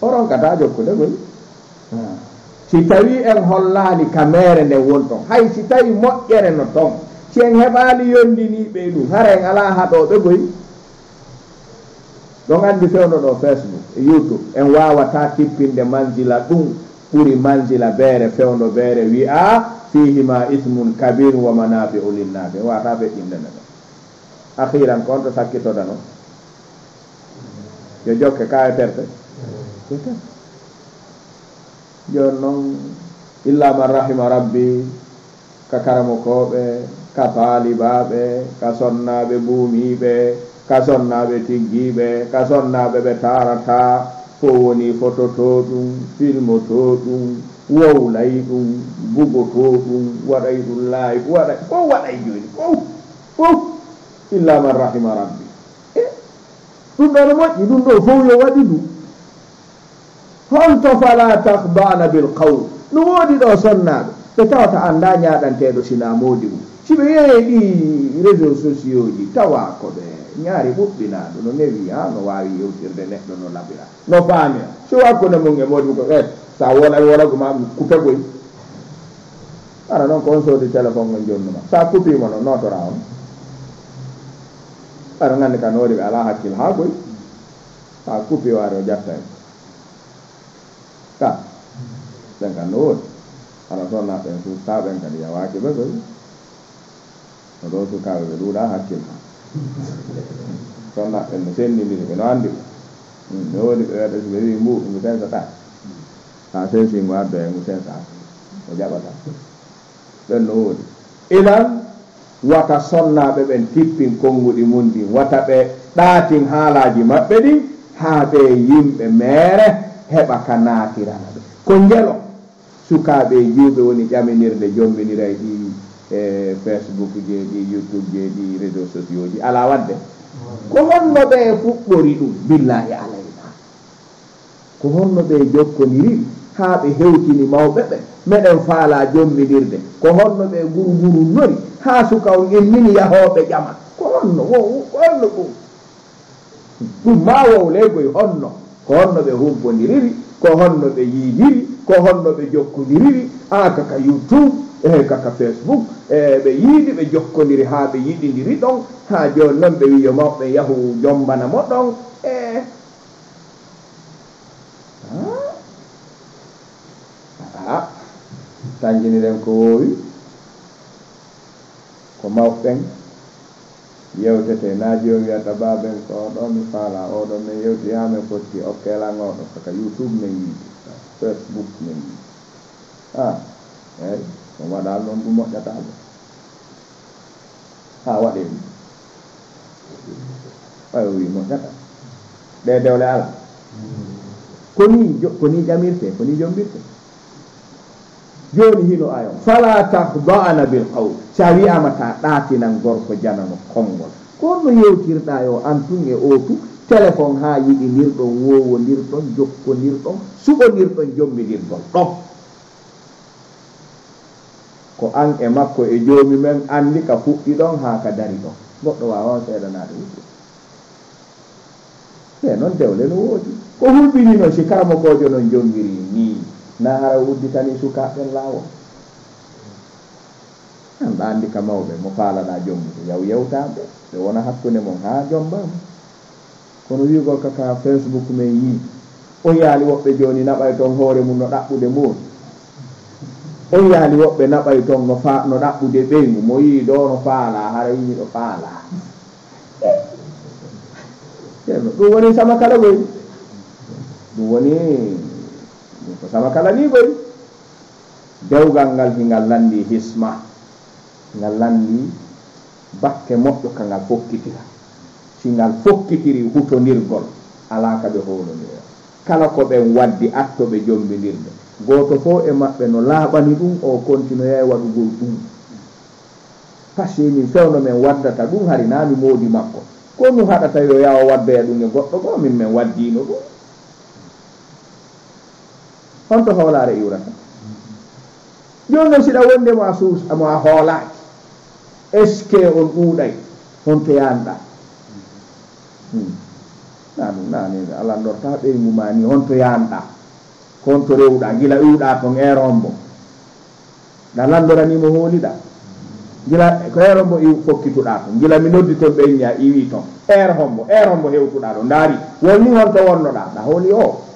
o ronkata jokkude goy si tawi en hollani ka mere nde won ton hay si tawi moƴƴere no ton si en heɓali yondiniɓe ɗum hara en ala haɗoɓe goy ɗon andi fewno ɗo Facebook e YouTube en wawata tippinde manzila ɗum ɓuri manzila beere fewno beere wi'a fihima ismun kabir wa manafi'u linnabi en wata feƴƴinde ne ɗo akhiran kon to sakkitoda noon yo jokke ka e perte joni noon illa man rahima rabbi ka karamokoɓe ka taalibaɓe ka sonnaɓe buumiɓe ka sonnaɓe tiggiɓe ka sonnaɓe ɓe tarata fo woni photo to ɗum filme to ɗum wowlay ɗum bugo to ɗum waɗay ɗum live waɗay fof waɗay joni fof illa man rahima rabbi ɗum ɗo no moƴƴi ɗum ɗo fof yo waɗi ɗum holto fala tahdana bil qawl no woodi ɗo sonnaɓe ɓe tawata anda ñaɗanteɗo sina moodi mum si ɓe yehi ɗi réseaux sociaux ji tawa ko ɓe ñaari ɓuɓɓinaɗo no newi ha no wawi yewtirde neɗɗo no laɓira no faamira so hakkude mum e moodi ko sa wonago ma coupe goy ara noon ko on soodi téléphone on jonnuma sa coupima no notora on aɗa gandi ka noori ɓe ala hakkil ha goy ha coupi wari o jatta en ka ɓen kan no woodi ala sonna ɓen sustaɓen kadi yawaki ɓe goy no ɗo sukaɓe ɓe ɗuuɗa hakkil ha sonna ɓen no sennidiri ɓe no andi no woodi ɓe waɗa so ɓe wi mbu ngu sensata ha sensingo addo e ngu sensa o jaɓata ɓen no woodi ilan wata sonnaɓe ɓen tippin konguɗi mum ɗin wata ɓe ɗaatin haalaji maɓɓe ɗin ha ɓe yimɓe meere heɓa ka naatirana ɓe ko njelo sukaaɓe juuɓe woni ƴaminirde jombiniray ɗi Facebook je ɗi YouTube je ɗi réseaux sociaux ji ala wadde ko honno ɓe fuɗɗori ɗum billahi alayna ko honno ɓe jokkodiri haa ɓe hewtini mawɓe ɓe meɗen faala jombinirde ko honno ɓe guru nori haa suka on emmini yahooɓe ƴama ko honno ɗum ma wowlegoy honno ko honno ɓe humpondiriri ko honno ɓe yiidiri ko honno ɓe jokkodiriri kaka YouTube kaka Facebook ɓe yiidi ɓe jokkodiri haa ɓe yiɗidiri ɗon haa joni noon ɓe wiyo mawɓe yahu jombana mo ɗon tanjiniren ko woowi ko mawɓen yewtete na joni wiyata baben ko oɗo mi faala oɗo min yewti ha min fotti okkelangoɗo saka YouTube min yiidi Facebook min yiidi eyyi ɗum waɗal noon ɗum moƴƴataɓe ha waɗe ɗum ɓay o wi moƴƴata ɗe dewle ala koni ƴamirte koni jombirte joni hino ayon fala tahda'na bil qawl sa wiyama ta ɗatinan gorko janano konngol ko no yewtirɗa yo antun e otu téléphone ha yiɗinirɗon wowodirɗon jokkodirɗon suɓodirɗon jombidirɗon ɗon ko an e makko e joomi men andi ka fuɗɗi ɗon ha ka dari ɗon goɗɗo wawa seeɗanade wuɗɗi e noon dewle no woodi ko hulɓinino si karamokojo non jongiri ni na hara udditani sukaɓen laawol an ɗa andi ka mawɓe mo faalaɗa jombude yaw yewtaɓe ɓe wona hakkude mon ha jombama kono wigol kaka Facebook men yi o yaali woɓɓe joni naɓay toon hoore mum no ɗaɓɓude mooni o yaali woɓɓe naɓay toon no ɗaɓɓude ɓeygu mo yii ɗo no faala hara yimi ɗo faala ɗum woni sama kala goy ɗum woni ko sama kala ni goy dewgal ngal hingal landi hisma ngal landi bakke moƴƴo ka ngal fokkitira si ngal fokkitiri hutondirgol ala ka ɓe hoolodira kala ko ɓen waddi attoɓe jombindirde goto fo e maɓɓe no laaɓani ɗum o continue waɗugol ɗum par ce que min fewno men waddata ɗum hari nami moodi makko ko mi haɗata yo yawa waddoya ɗum e goɗɗo goo min men waddino ɗum honto hoolare iwrata joni noon siɗa wonde mo a suus mo a hoolaki est ce que on ɗuuɗay honto yanɗa na ɗum nani alandorta ɓeygu ma ni honto yanɗa honto rewɗa gila iwɗa ton erombo nda landoranimo hooliɗa gila ko erombo fokkituɗa ton gila mi noddi ton ɓeñña iwi ton hombo hewtuɗa ɗo ndaari wonni honto wonnoɗa ɗa hooli o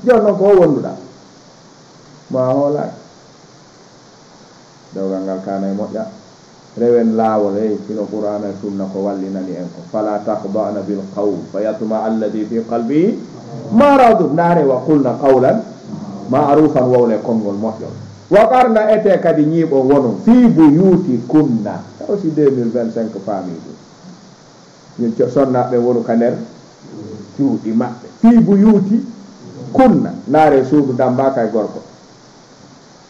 joni noon ko o wonduɗa ma hoolaki dewgal ngal kana e moƴƴa rewen laawol sino qur'ana e sunna ko wallinani en ko fala tahda'na bil qawl fayatma alladhi fi qalbihi maradu ndaare wa qulna qawlan ma'rufan wowle konngol moƴƴol wa qarna ete kadi ñiiɓo wonon fi buyuti kunna taw si 2025 faami ɗum ñin sonnaɓe wonu ka nder cuuɗi maɓɓe fi buyuti kunna naare suudu damba kay gorko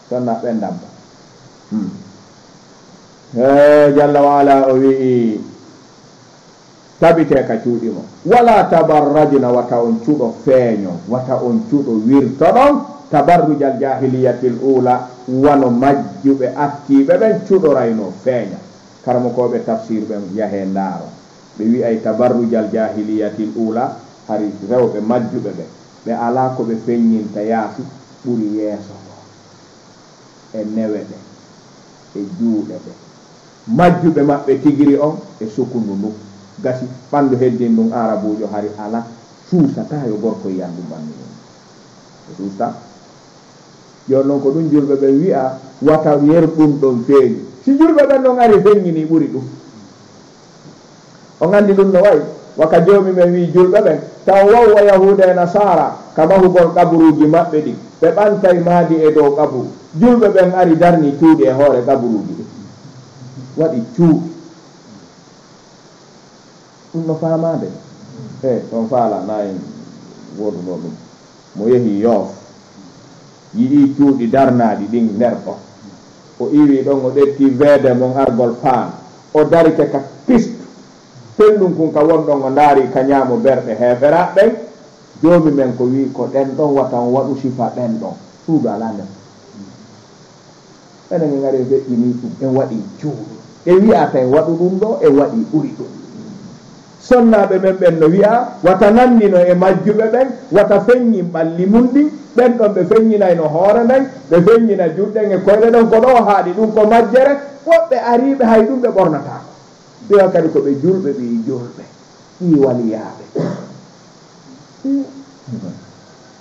sonnaɓe damba jalla waala o wii tabite ka cuuɗi mo wala tabarrajna wata on cuuɗo feeño wata on cuuɗo wirtoɗon tabarrujal jahiliyatil ula wano majjuɓe attiɓe ɓen cuuɗorayno feeña karmokoɓe tafsir ɓen yahe ndaaro ɓe wi ay tabarrujal jahiliyatil ula hari rewɓe majjuɓe ɓe ɓe ala ko ɓe feññinta yaasi ɓuri yeeso ngo e newe ɓe e juuɗe ɓe majjuɓe maɓɓe tigiri on e sukundu ndu gasi ɓanndu heddin ɗum arabujo hari ala suusata yo gorko yiyandu ɓanndu ɗum e suusta joni noon ko ɗum julɓe ɓen wi'a wata yerɗum ɗon feeñi si julɓe ɓen ɗon ari feññini ɓuri ɗum on anndi ɗum no wayi waka joomi men wi julɓe ɓen taw wowwa yahuda e nasara ka mahugol kaburuji maɓɓe ɗi ɓe ɓantay maadi e dow kaburu julɓe ɓen ari darni cuuɗi e hoore kaburuji ɗi waɗi cuuɗi ɗum no faamade on faala nayi woɗuno ɗum mo yehi Yoof yiɗi cuuɗi darnaaɗi ɗin nder ɗon o iwi ɗon o ɗetti weede mon argol paan o darike ka pistu pellum kun ka wonɗon o ndaari ka ñaamo berɗe heeferaɓɓen joomi men ko wi ko ɗen ɗon watan waɗu sifa ɗen ɗon suudu ala nder enen en ngari feƴƴini ɗum en waɗi cuuɗu e wi'a tan waɗu ɗum ɗo e waɗi ɓuri ɗum sonnaɓe men ɓen no wi'a wata nandino e majjuɓe ɓen wata feññin ɓalli mum ɗin ɓen ɗon ɓe feññinay no hoore nden ɓe feññina juɗɗen e koyɗe ɗon ko ɗo haaɗi ɗum ko majjere woɓɓe ariɓe hay ɗum ɓe ɓornatako ɓiwa kadi koɓe julɓe ɓi julɓe ɗi waliyaaɓe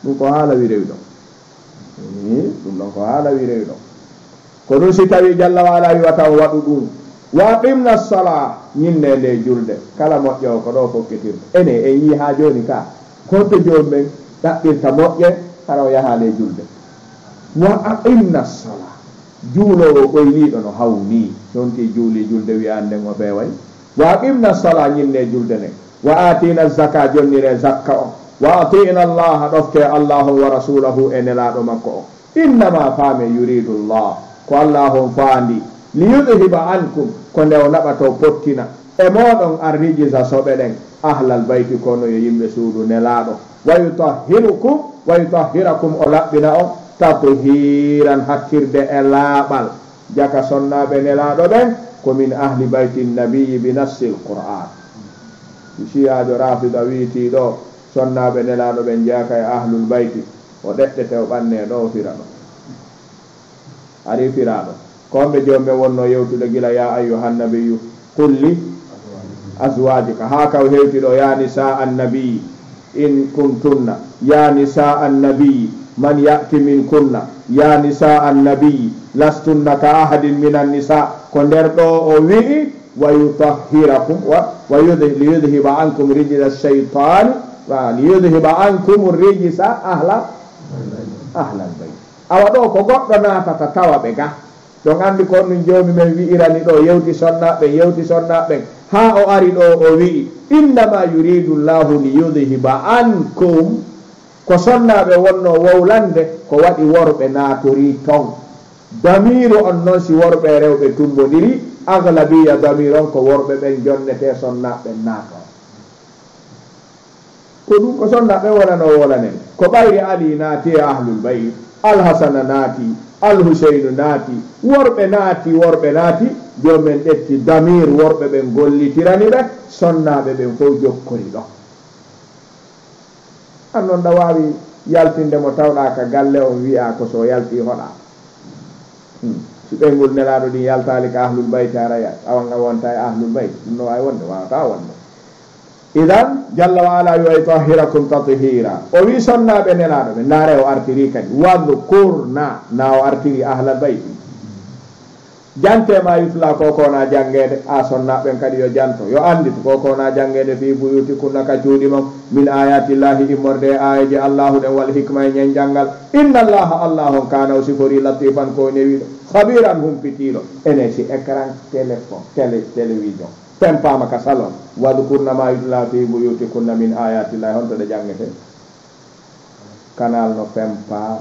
ɗum ko haala wi rewi ɗon ɗum ɗon ko haala wi rewi ɗon ko ɗum si tawi jalla waala wiwata o waɗu ɗum wa qimna sala ñinne nde julde kala moƴƴo ko ɗo fokkitirde ene en yii ha joni ka goto joni men ɗaɓɓirta moƴƴe hara o yaha nde julde wa aqimna sala juulowo ɓoyliɗo no hawni sonti juuli julde wiyan nden o ɓeeway wa aqimna sala ñinne julde nden wa atina zaka jonnire zakka o wa atina allaha ɗofte allahu wa rasulahu e nelaɗo makko o innama faame yuridu llah ko allahon faandi li yudhiba ankum ko nde o naɓato pottina e moɗon arrijisa soɓe ɗen ahlal bayti kono yo yimɓe suudu nelaɗo wa yutahhirukum wa yutahhirakum o laɓɓina on tathiran hakkirde e laaɓal jaka sonnaɓe nelaɗo ɓen ko min ahli bayti nabiyi bi nassi l qur'an siyajo rafida wiiti ɗo sonnaɓe nelaɗo ɓen jaka e ahlul bayti o ɗeɗɗete o ɓanne ɗo firaɗo ari firaɗo komɓe jomɓe wonno yewtude gila ya ayyuhan nabiyyu qulli azwajika ha kaw hewtiɗo ya nisa annabiyi in kuntunna ya nisa annabiyi man ya'ti min kunna ya nisa annabiyi lastunna ka ahadin min annisa ko nder ɗo o wi'i wa yutahhirakum wa liyudhiba ankum rijisa shaytani wa liyudhiba ankum rijisa ahlal bayt awa ɗo ko goɗɗo natata tawa ɓe ga ɗon andi kon ɗum joomi men wi'irani ɗo yewti sonnaɓen ha o ari ɗo o wi'i innama yuridu llahu liyudhiba ankum ko sonnaɓe wonno wowlande ko waɗi worɓe natori ton damiru on noon si worɓe rewɓe tumbodiri aglabiya damir on ko worɓe ɓen jonnete sonnaɓe naaton ko ɗum ko sonnaɓe wonano wolanen ko ɓayri ali naati e ahlul bayt alhasana naati alhuseinu naati worɓe naati jomen ɗetti damir worɓe ɓen gollitirani ɓe sonnaɓe ɓen fof jokkori ɗo an noon ɗa wawi yaltindemo tawɗa ka galle on wi'a ko so yalti hoɗa si ɓengol nelaɗo ɗin yaltali ka ahlul bayt araya awanga wonta e ahlul bayt ɗum no wawi wonde wawata wonde idan jalla wa ala wi yutahhirakum tathira o wi sonnaɓe nelaɗo ɓe ndaare o artiri kadi wadkurna na o artiri ahlal bayti jantema yutla kokona jangede a sonnaɓen kadi yo janto yo andito kokona jangede fi buyuti kunna ka cuuɗi mon min ayatillahi immorde e ayaji allahu ɗen wal hikma e ñen jangal inna allaha allahon kana o sifori latifan ko newiɗo habiran humpitiɗo ene si écran téléphone télévision tempama ka salon wadkurna ma yutla fi buyuti kunna min ayatillahi honto ɗe jangete canal no fempa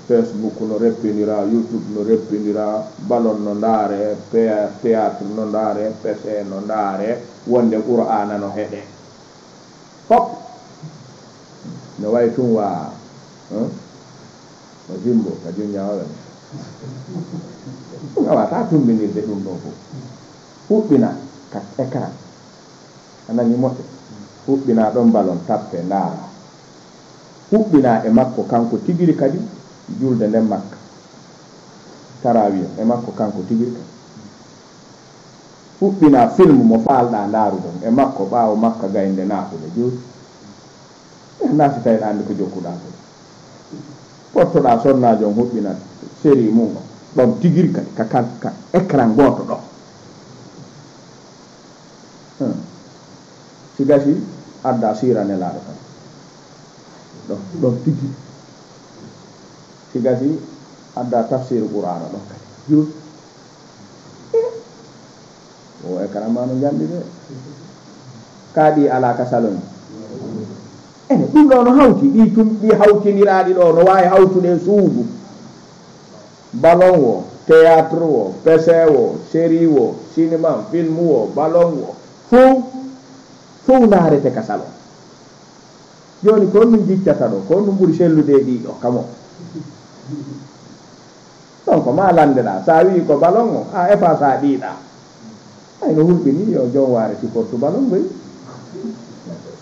Facebook no reppinira, YouTube no reppinira, ballon no ndaare, théâtre no ndaare, PC no ndaare, wonde Qur'ana no heɗe fop no way tun wa no jimbo ka junñawaɓe ɗum awata tumbinirde ɗum ɗo fof huɓɓina ka écran anani moƴƴe huɓɓina ɗon ballon tappe ndaara huɓɓina e makko kanko tigiri kadi julde nden makka tarawiya e makko kanko tigiri kadi huɓɓina film mo faalɗa ndaaruɗon e makko ɓaawo makka gaynde naatude juuti e naati tawi andi ko jokkuɗa to pottoɗa sonnajon huɓɓina série mum ɗon tigiri kadi ka écran goto ɗo si gasi adda siranelaɗo tan ɗon tigi si gasi adda tafsir qur'ana ɗon kadi juuti o écran ma no jandi de kaaɗi ala ka saloni ene ɗum ɗo no hawti ɗi hawtiniraɗi ɗo no wawi hawtude suudu ballon o théâtre o pese o série o cinéma film o ballon o fof naarete ka salon joni ko ɗum jiccata ɗo ko ɗum ɓuuri sellude ɗiɗo kamo donc ma landeɗa sa wi ko ballon o a efa sa ɗiɗa ay no hulɓini yo jom waare supportu ballon boy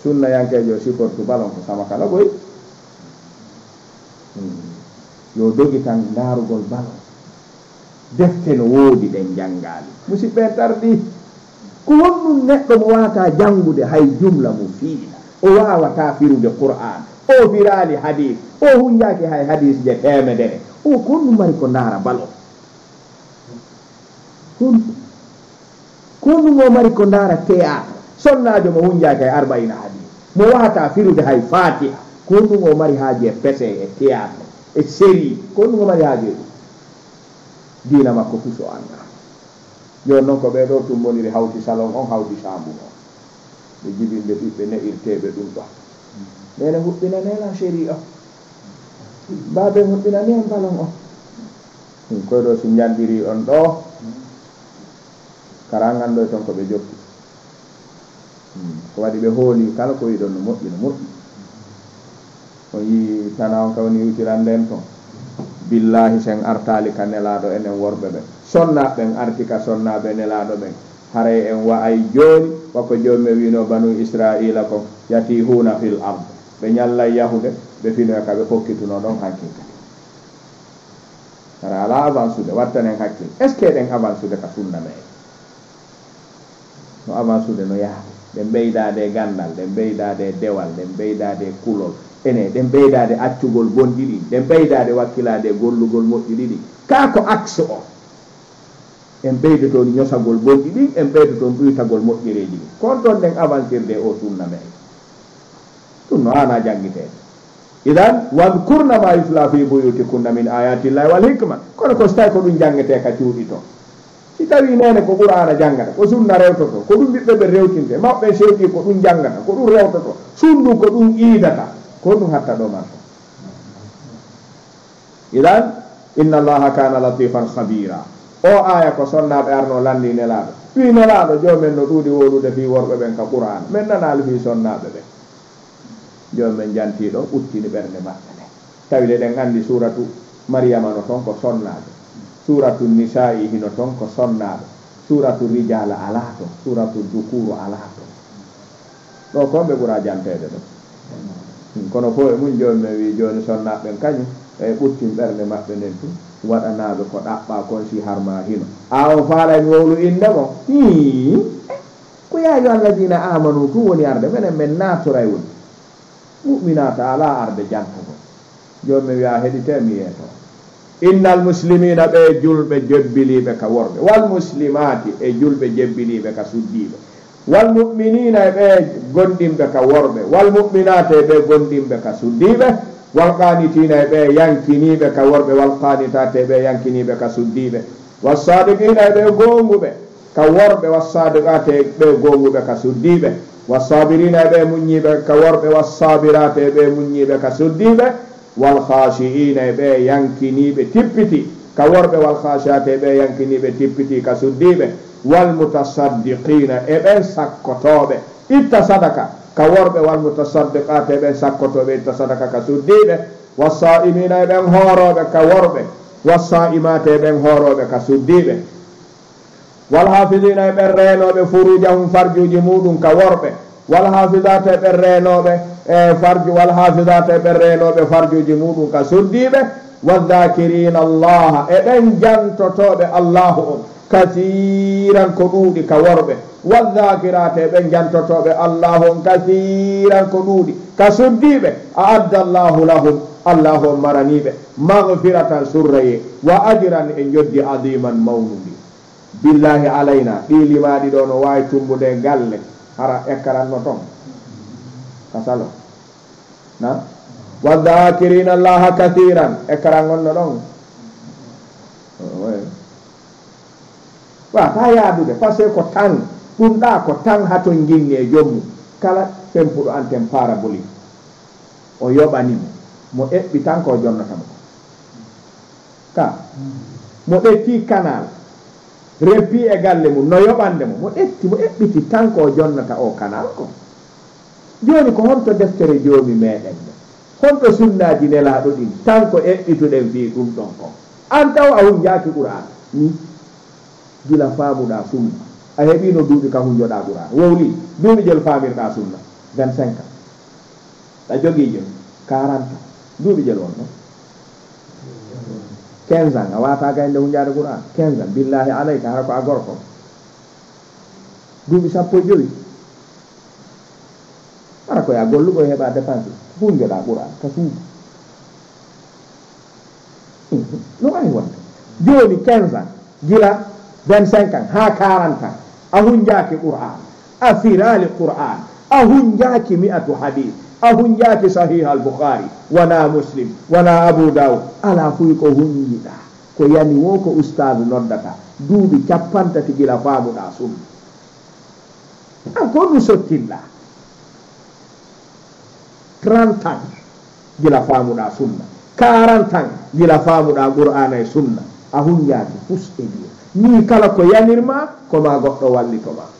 sunna yankejo supportu ballon ko sama kala boy yo dogi tan daarugol ballon defte no woodi ɗen janngaali musidɓe tardi ko honɗum neɗɗo mo wata janngude hay jumla mo fiina o wawata firude qur'an o firali hadis o hunjaki hay hadis je temedere o ko honɗum mari ko ndaara ballon ko honɗum o mari ko ndaara théâtre sonnajo mo hunjaki hay arba'ina hadis mo wata firude hay fatiha ko honɗum o mari haaji e pese e théâtre e série ko honɗum o mari haaji ɗum diina makko fu so anda joni noon ko ɓeɗo tumboniri hawti salon on hawti sambu on ɓe jibinde ɓiɓɓe ne'irteɓe ɗum ɗo nene huɓɓinanela série o babe huɓɓinani en balon o koyɗo so jandiri on ɗo kara gandoy ton koɓe jokki ko waɗi ɓe hooli kala ko yiɗon no moƴƴi no moƴƴi o yi tana on kawni witiranden ton billahi sen artali ka nelaɗo enen worɓe ɓen sonnaɓen arti ka sonnaɓe nelaɗo ɓen haray en wa'ay joni wako jomi wino banu israila ko yatihuna fil ard ɓe ñallay yahude ɓe finoya ka ɓe hokkituno ɗon hakkille ara ala avance ude wattanen hakkille est ce que ɗen avance ude ka sunna me no avance ude no yaade ɗen ɓeydade gandal ɗen ɓeydade dewal ɗen ɓeydade kulol ene ɗen ɓeydade accugol bonɗi ɗi ɗen ɓeydade wakkilade gollugol moƴƴi ɗiɗi ka ko axe o en ɓeydo toon ñosagol bonɗi ɗin en ɓeydo toon ɓuytagol moƴƴereji ɗi kon ɗon ɗen avantirde o sunna me ɗum no hana jangguitede idan wadkurna ma yutla fi buyutikunna min ayatillahi wal hikma kono ko so tawi ko ɗum jangete ka cuuɗi to si tawi nene ko qur'ana jangata ko sunna rewtoto ko ɗum ɓiɓɓe ɓe rewtinte mawɓe sewɗi ko ɗum jangata ko ɗum rewtoto sundu ko ɗum iidata ko ɗum hatta ɗo marto idan inna allaha kana latifan khabira o aya ko sonnaɓe arno landi nelaɗo wi nelaɗo jomen no ɗuuɗi wolude fi worɓe ɓen ka qur'an men nanali fi sonnaɓe ɓen jomen jantiɗo uttini ɓernde maɓɓe ɗe tawile ɗen andi suratu mariama no toon ko sonnaɓe suratu nisa'i hino toon ko sonnaɓe suratu rijala ala to suratu dukuru ala to ɗo kon ɓe ɓuura jantede ɗo kono fo e mum joni mi wi joni sonnaɓen kañum e ɓuttin ɓernde maɓɓe nden tu waɗanaɓe ko ɗaɓɓa kon si harma hino a on faalani wowlu indemo ko yayu alladina amanu tu woni arde minen men naturay woni muminata ala arde jantogo joni mi wiya heɗite mi yeeto innal muslimina ɓe julɓe jebbiliɓe ka worɓe wal muslimati e julɓe jebbiliɓe ka suddiɓe wal mu'minina e ɓe gondimɓe ka worɓe wal mu'minate e ɓe gondimɓe ka suddiɓe wal qanitina e ɓe yankiniɓe ka worɓe wal qanitate e ɓe yankiniɓe ka suddiɓe was sadiqina e ɓe gonguɓe ka worɓe was sadiqate e ɓe gonguɓe ka suddiɓe was sabirina e ɓe muññiɓe ka worɓe was sabirate e ɓe muññiɓe ka suddiɓe wal khashiina e ɓe yankiniɓe tippiti ka worɓe wal khashiate e ɓe yankiniɓe tippiti ka suddiɓe wal mutasaddiqina e ɓen sakkotoɓe itta sadaka ka worɓe wal mutasaddiqate e ɓen sakkotoɓe itta sadaka ka suddiɓe wasaimina e ɓen hooroɓe ka worɓe wasaimate e ɓen hooroɓe ka suddiɓe wal hafidina e ɓen reenoɓe furujahum farjuji muɗum ka worɓe wal hafidate e ɓen reenoɓe farju wal hafidate e ɓen reenoɓe farjuji muɗum ka suddiɓe wadhakirina allaha e ɓen jantotoɓe allahu on kasiran ko ɗuuɗi ka worɓe wadhakirate ɓen jantotoɓe allahu on kasiran ko ɗuuɗi ka suddiɓe a adda allahu lahum allahu on maraniɓe magfiratan surraye wa ajran e joddi adiman mawnuɗi billahi alayna ɗi limaɗi ɗo no wawi tumbude galle hara ekkaranno toon kasalo na wadhakirina allaha kasiran ekkaran gonno ɗon wa ta yaadude par ce que ko tan ɗum ɗa ko tan haton ginni e jommu kala tempuɗo anten parabolique o yoɓanimo mo eɓɓi tan ko jonnatamo ka mo ɗetti canal reppi e galle mum no yoɓandemo mo eɓɓiti tan ko jonnata o canal ko joni ko honto deftere joomi meɗen ɗe honto sunnaji nelaɗo ɗin tan ko eɓɓituɗen fi ɗum ɗon ko an taw a hunjaki qur'an ni gila faamuɗa sunna a heeɓino duuɓi ka hunjoɗa qur'an wowli duuɓi jel faamirɗa sunna 25 ans a jogii jel 40 duuɓi jel wonno 15 ans a wata gaynde hunjade qur'an 15 ans billahi alayka hara ko a gorko duuɓi 15 hara koye a golluɓo e heɓa dépense hunjoɗa qur'an ka suudu no wawi wonde joni 15 ans gila 25 ans ha 40 ans a hunjaki qur'an a firali qur'an a hunjaki 100 hadith a hunjaki sahih al-bukhari wana muslim wana abu dawud ala fuy ko hunjiɗa ko yani wo ko ustad noddata duuɓi 50 gila faamuɗa sunna an ko ɗum sottilla 30 ans gila faamuɗa sunna 40 ans gila faamuɗa qur'ana e sunna a hunjaki pus e biya ni kala ko yanirma koma goɗɗo wallitoma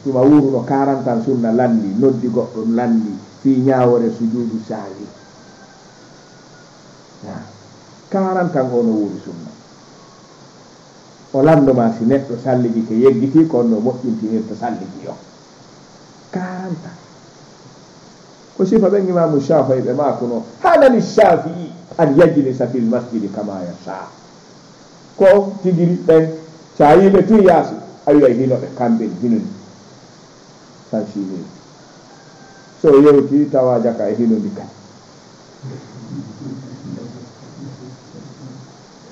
tuma wuruno 40 ans sunna landi noddi goɗɗo landi fi ñawore sujudu sahwi 40 ans ono wuri sunna o landoma si neɗɗo salliji ke yeggiti konno moƴƴintinirta salliji yo 40 ans ko sifa ɓen imamu Shafi'i ɓe makuno hanani Shafi'i an yajlisa fil masjidi kama yasha ko tigiri ɓen sa yiɓe tu yaasi a wiya hinoɓe kamɓe hinoni tan sinii so yewti tawa jaka e hinodi kan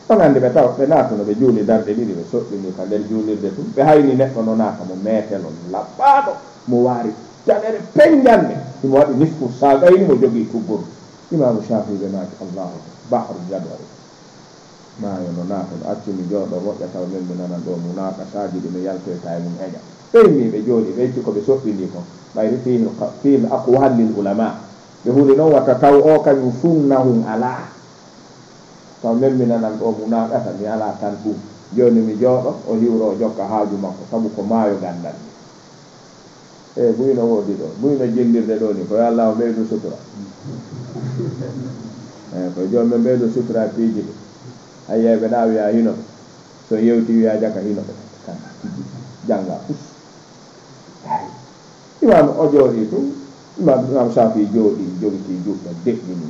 on andi ɓe tawa ɓe naatuno ɓe juuli darɗe ɗiɗi ɓe soɗɗini ka nder juulirde tum ɓe hayni neɗɗo no naata mo meetelon labbaɗo mo waari jaɗere peñjande imo waɗi nisfu sagayni mo jogii tugguru imamu Shafi'i ɓe naati allahu bahru jadwari maayo no naata no accumi jooɗo moƴƴa taw men mi nanan ɗo mu naaka sajidi mi yaltoyta e mum heƴa ɓeyni ɓe jooɗi ɓe ƴetti ko ɓe soɓɓini ko ɓayri fihi aqwal lil ulama ɓe huuli noon watta taw o kañum sunnahum ala taw men mi nanan ɗo mu naaqata mi ala tan ɗum joni mi jooɗo o hiwro o jokka haaju makko sabu ko maayo gandal e buyno woodi ɗo buyno jillirde ɗo ni ko yo Allah o ɓeydu sutura ko joni ɓe ɓeydu sutura piiji ɗi ayyeɓe ɗa wiya hinoɓe so yewti wiya jaka hinoɓe kan janga pus imam o jooɗi tum imam Shafi'i jooɗi jogiti juɗɗo deƴƴini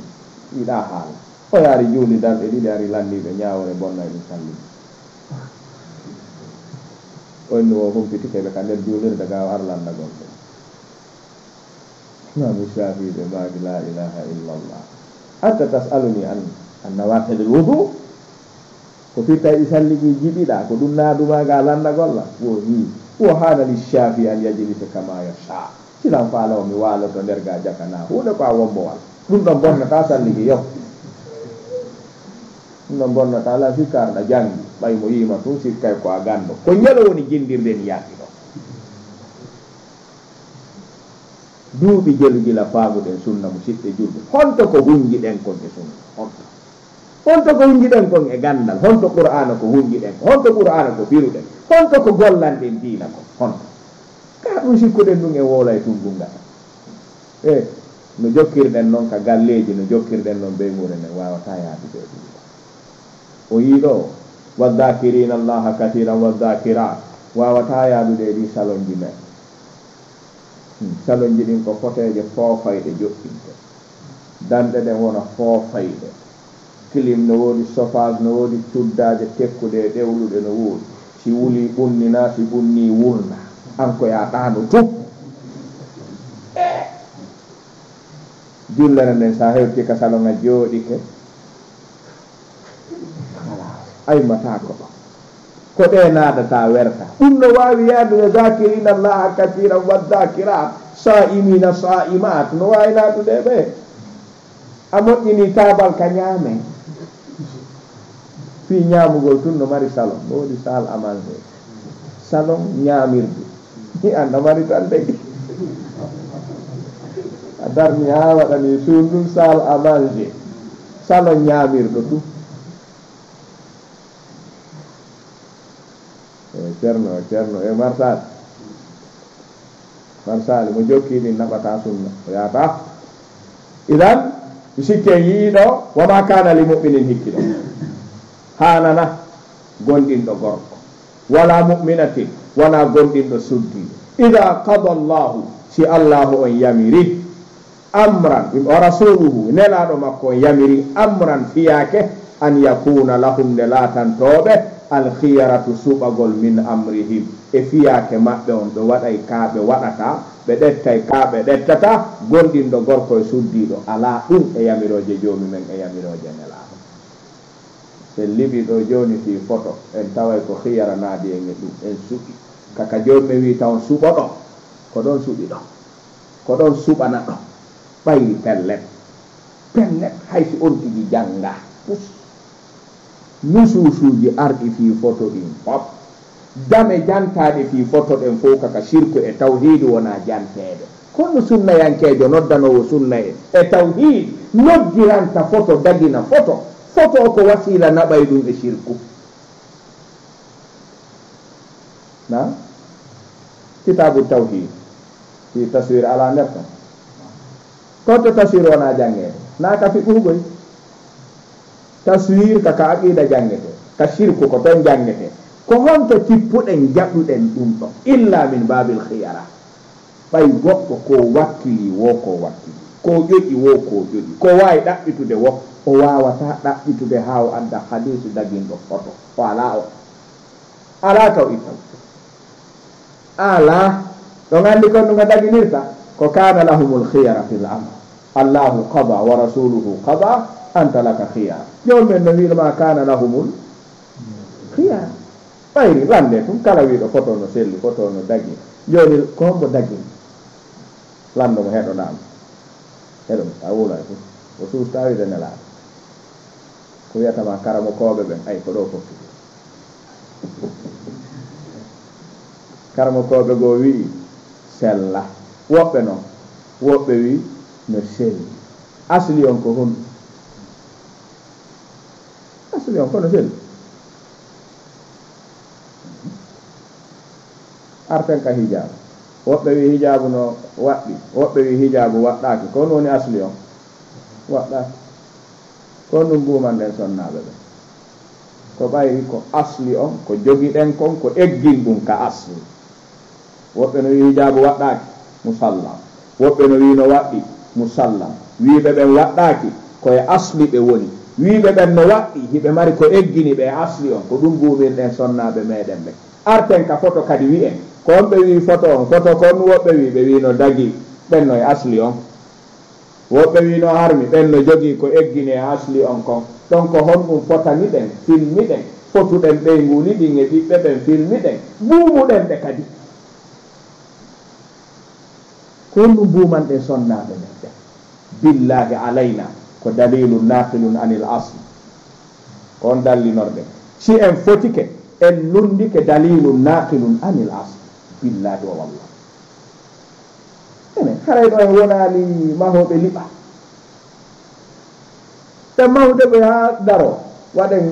wiɗa haala o yaari juuli darɗe ɗiɗi ari landiɓe ñawore bonna ɗum salli onni o humpitikeɓe ka nder juulirde gawa har landa gonɗo imam Shafi'i ɓe mbaagi la ilaha illa allah hatta tasaluni an nawaqidul wudu ko firta ɗi salliji jiɓiɗa ko ɗum naadumaga landa golla wo ni wo hanani Shafi'i an yajlisa kama yasha silan faala o mi waaloto nder ga jakana huuɗe ko a wombowal ɗum ɗon bonnata salliji yo ɗum ɗon bonnata ala fikkarɗa jangi ɓay mo yima tun sikkay ko a gando ko ñalo woni jindirde ni yaaki ɗo duuɓi jelugila faamuɗen sunna mo siɓɓe julɓe honto ko hunjiɗen kon e sunna honto ko hunjiɗen kon e gandal honto qur'ana ko hunjiɗen ko honto qur'ana ko firuɗen honto ko gollanɗen diina ko honto ka ɗum sikkuɗen ɗum e woolay tun ɗum gata e no jokkirɗen noon ka galleji no jokkirɗen noon ɓe muren en wawata yaade ɓe ɗum o yiiɗo waddakirina allaha kathiran waddakirat wawata yaadude ɗi salonji men salonji ɗin ko foteje foofayɗe joɗɗinte danɗe ɗen wona foofayɗe clim no woodi chauffage no woodi cuddaje tekkude e ɗewluɗe no woodi si wuli ɓunnina si ɓunni wulna an ko ya ɗano tup jullere nden sa hewti ka salonga jooɗike aymata ko ɗo ko ɗe naadata werta ɗum no wawi yaadude zakirina allaha kathiran waddakirat sa'imina sa'imat no wawi naadude ɓe a moƴƴini tabal ka ñaame fi ñaamugol tun no mari salon no woodi sal amancé salon ñaamirde ni anda mari tan de a darni ha waɗani suundum sal à manger salon ñaamirɗo ɗum ceerno e marsali mo jokkiɗi naɓata sunna o yaata idan mi sikke yiiɗo wama kana li mu'minin hikkiɗo hanana gonɗinɗo gorko wala mu'minatin wona gonɗinɗo suddiɗo ida qada allahu si allahu on yamiri amran wa rasuluhu nelaɗo makko on yamiri amran fiyake an yakuna lahum nde latantoɓe alkhiyaratu suɓagol min amrihim e fiyake maɓɓe on ɓe waɗay ka ɓe waɗata ɓe ɗettay ka ɓe ɗettata gonɗinɗo gorko e suddiɗo ala ɗum e yamiroje joni men e yamiroje nelaɗo se liɓi ɗo joni fi photo en taway ko khiyara naadi en e ɗum en suɓi kaka joni ɓe wi taw suɓoɗo ko ɗon suɓi ɗo ko ɗon suɓana ɗo ɓayri pellet haysi on tigi janga pus nususuji arɗi fi photo ɗin fop dame jantaɗe fi photo ɗen fof kaka shirku e tawhid wona janteɗe kono sunnayankejo noddanowo sunna e tawhid noggiranta photo dagina photo ko wasila naɓay ɗum e shirku na kitabu tawhid fi taswir ala nder tan koto taswir wona jangede na ka fi ɓuuɓoy taswir kaka aqida jangete ka shirku ko ton jangete ko honto tippuɗen jaɓɗuɗen ɗum ɗo illa min babil khiyara ɓay goɗɗo ko wakkili wo ko wakkili ko ƴoƴi wo ko ƴoƴi ko wawi ɗaɓɓitude wo o wawata ɗaɓɓitude ha o adda hadisu daginɗo photo o ala taw ittaw ala ɗon andi kon ɗum a daginirta ko kana lahumul khiyara fil amr allahu qada wa rasuluhu qada anta laka khiyara joni men no wiɗoma kana lahumul khiyara ɓayri lande tum kala wiɗo photo no selli photo no dagi joni ko hombo dagin landomo heɗoɗama heɗom a wulay fu o sustawide nelaɗo ko wiyatama karamo koɓe ɓen ay ko ɗo fofti karamo koɓe goo wi sella woɓɓe noon woɓɓe wi no selli asli on ko honɗum asli on kono selli arten ka hijabu woɓɓe wi hijabu no waɗɗi woɓɓe wi hijabu waɗɗaki ko woni asli on waɗɗaki kon ɗum mbuman ɗen sonnaɓe ɓe ko ɓayri ko asli on ko jogiɗen kon ko eggin ɗum ka asli woɓɓe no wi hijabu waɗɗaki musallam woɓɓe no wi no waɗɗi musallam wiɓe ɓen waɗɗaki koye asli ɓe woni wiɓe ɓen no waɗɗi hiɓe mari ko eggini ɓe asli on ko ɗum mbumin ɗen sonnaɓe meɗen ɓe arten ka photo kadi wi'en ko on ɓe wi photo on photo kon woɓɓe wi ɓe wi no dagi ɓen no e asli on woɓɓe wi no harmi ɓen no jogii ko eggini e asli on kon ɗon ko honɗum fotani ɗen filmi ɗen fotuɗen ɓeyguli ɗin e ɓiɓɓe ɓen filmi ɗen buumuɗen ɓe kadi ko honɗum buuman ɗe sonnaɓe men ɓen billahi alayna ko dalilu naqilun anil asli on dallinorɗen si en fotike en lundike dalilu naqilun anil asli billahi wa wallah ene haray ɗo en wonali mahoɓe liɓa ɓe mahde ɓe ha daro waɗen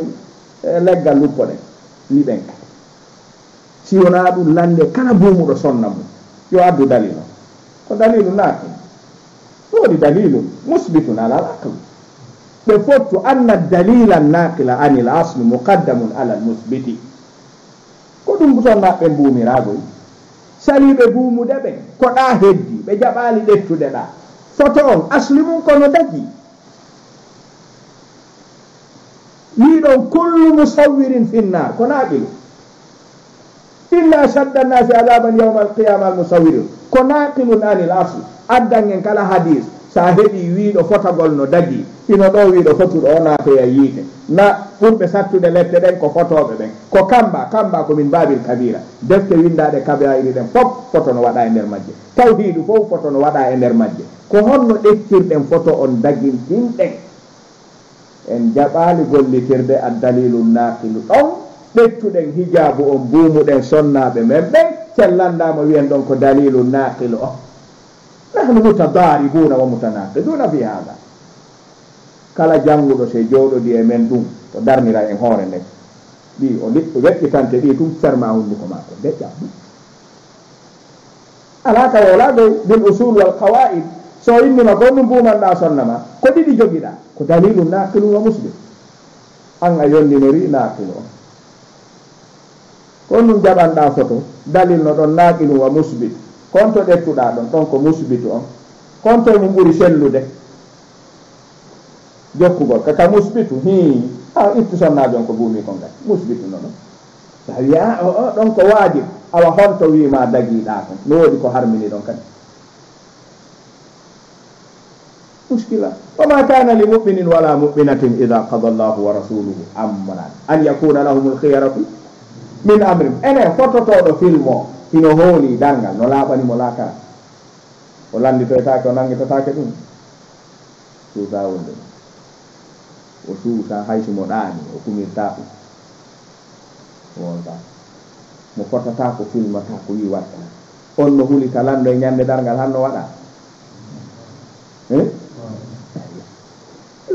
leggal luppoɗen liɓen kadi si wona ɗum lande kala buumuɗo sonna mum yo addu dalil ko dalilu naqil woodi dalilum musbitun ala al aql ɓe fottu anna dalila naqila anil asli muqaddamun ala al musbiti ko ɗum sonnaɓe mbuumiragoy saliɓe buumude ɓe ko ɗa heddi ɓe jaɓali ɗettude ɗa foto on asli mum kono dagi wiɗon kullu musawwirin finnar ko naqilu illa shadda nnasi adaban yawma alqiyama almusawwirin ko naqilun anil asli addan en kala hadis sa heeɓi wiiɗo fotagol no dagi ino ɗo wiiɗo fotuɗo o naatoya yiite na ɓurɓe sattude lette ɗen ko fotoɓe ɓen ko kamba komin babil kabira defte windaɗe kabayiri ɗen fof foto no waɗa e nder majje tawhidu fof foto no waɗa e nder majje ko honno ɗettirɗen foto on dagintinɗen en jaɓali gollitirde a dalilu naqilu ɗon ɓettuɗen hijabu on buumuɗen sonnaɓe men ɓen cellandama wiyen ɗon ko dalilu naqilu o nahnu mutadaribuna wa mutanaqiduna fi hada kala janguɗo se jooɗodi e men ɗum to darnira en hoore nden ɗi o weƴƴitante ɗi tum ferma hunduko makko deƴƴa ɗum ala ka wolago bil usul wal qawaid so innima ko ɗum mbumanɗa sonnama ko ɗiɗi joguiɗa ko dalilu naqilu wa muslim an a yondinori naqilu o kon ɗum jaɓanɗa photo dalil no ɗon naqilu wa musbit kon to ɗettuɗa ɗon ɗon ko musbitu on kon to mum ɓuuri sellude jokkugol kaka musbitu a ittu sonnajon ko buumi kon gati musbitu nono sa wiya o ɗon ko waajib awa honto wima dagiɗa kon no woodi ko harmini ɗon kadi muskila wama kana li muminin wala muminatin ida qada allahu wa rasuluhu amran an yakuna lahum lkhiyaratu min amrim enen fototoɗo film o ino hooli dangal no laaɓanimo laakara o landitoytake o nanguitotake ɗum suusa wonde o suusa haysumo ɗaani o kumirta ɗum wonta mo fotata ko filmata ko wi watta on no hulita lando e ñande dargal hanno waɗa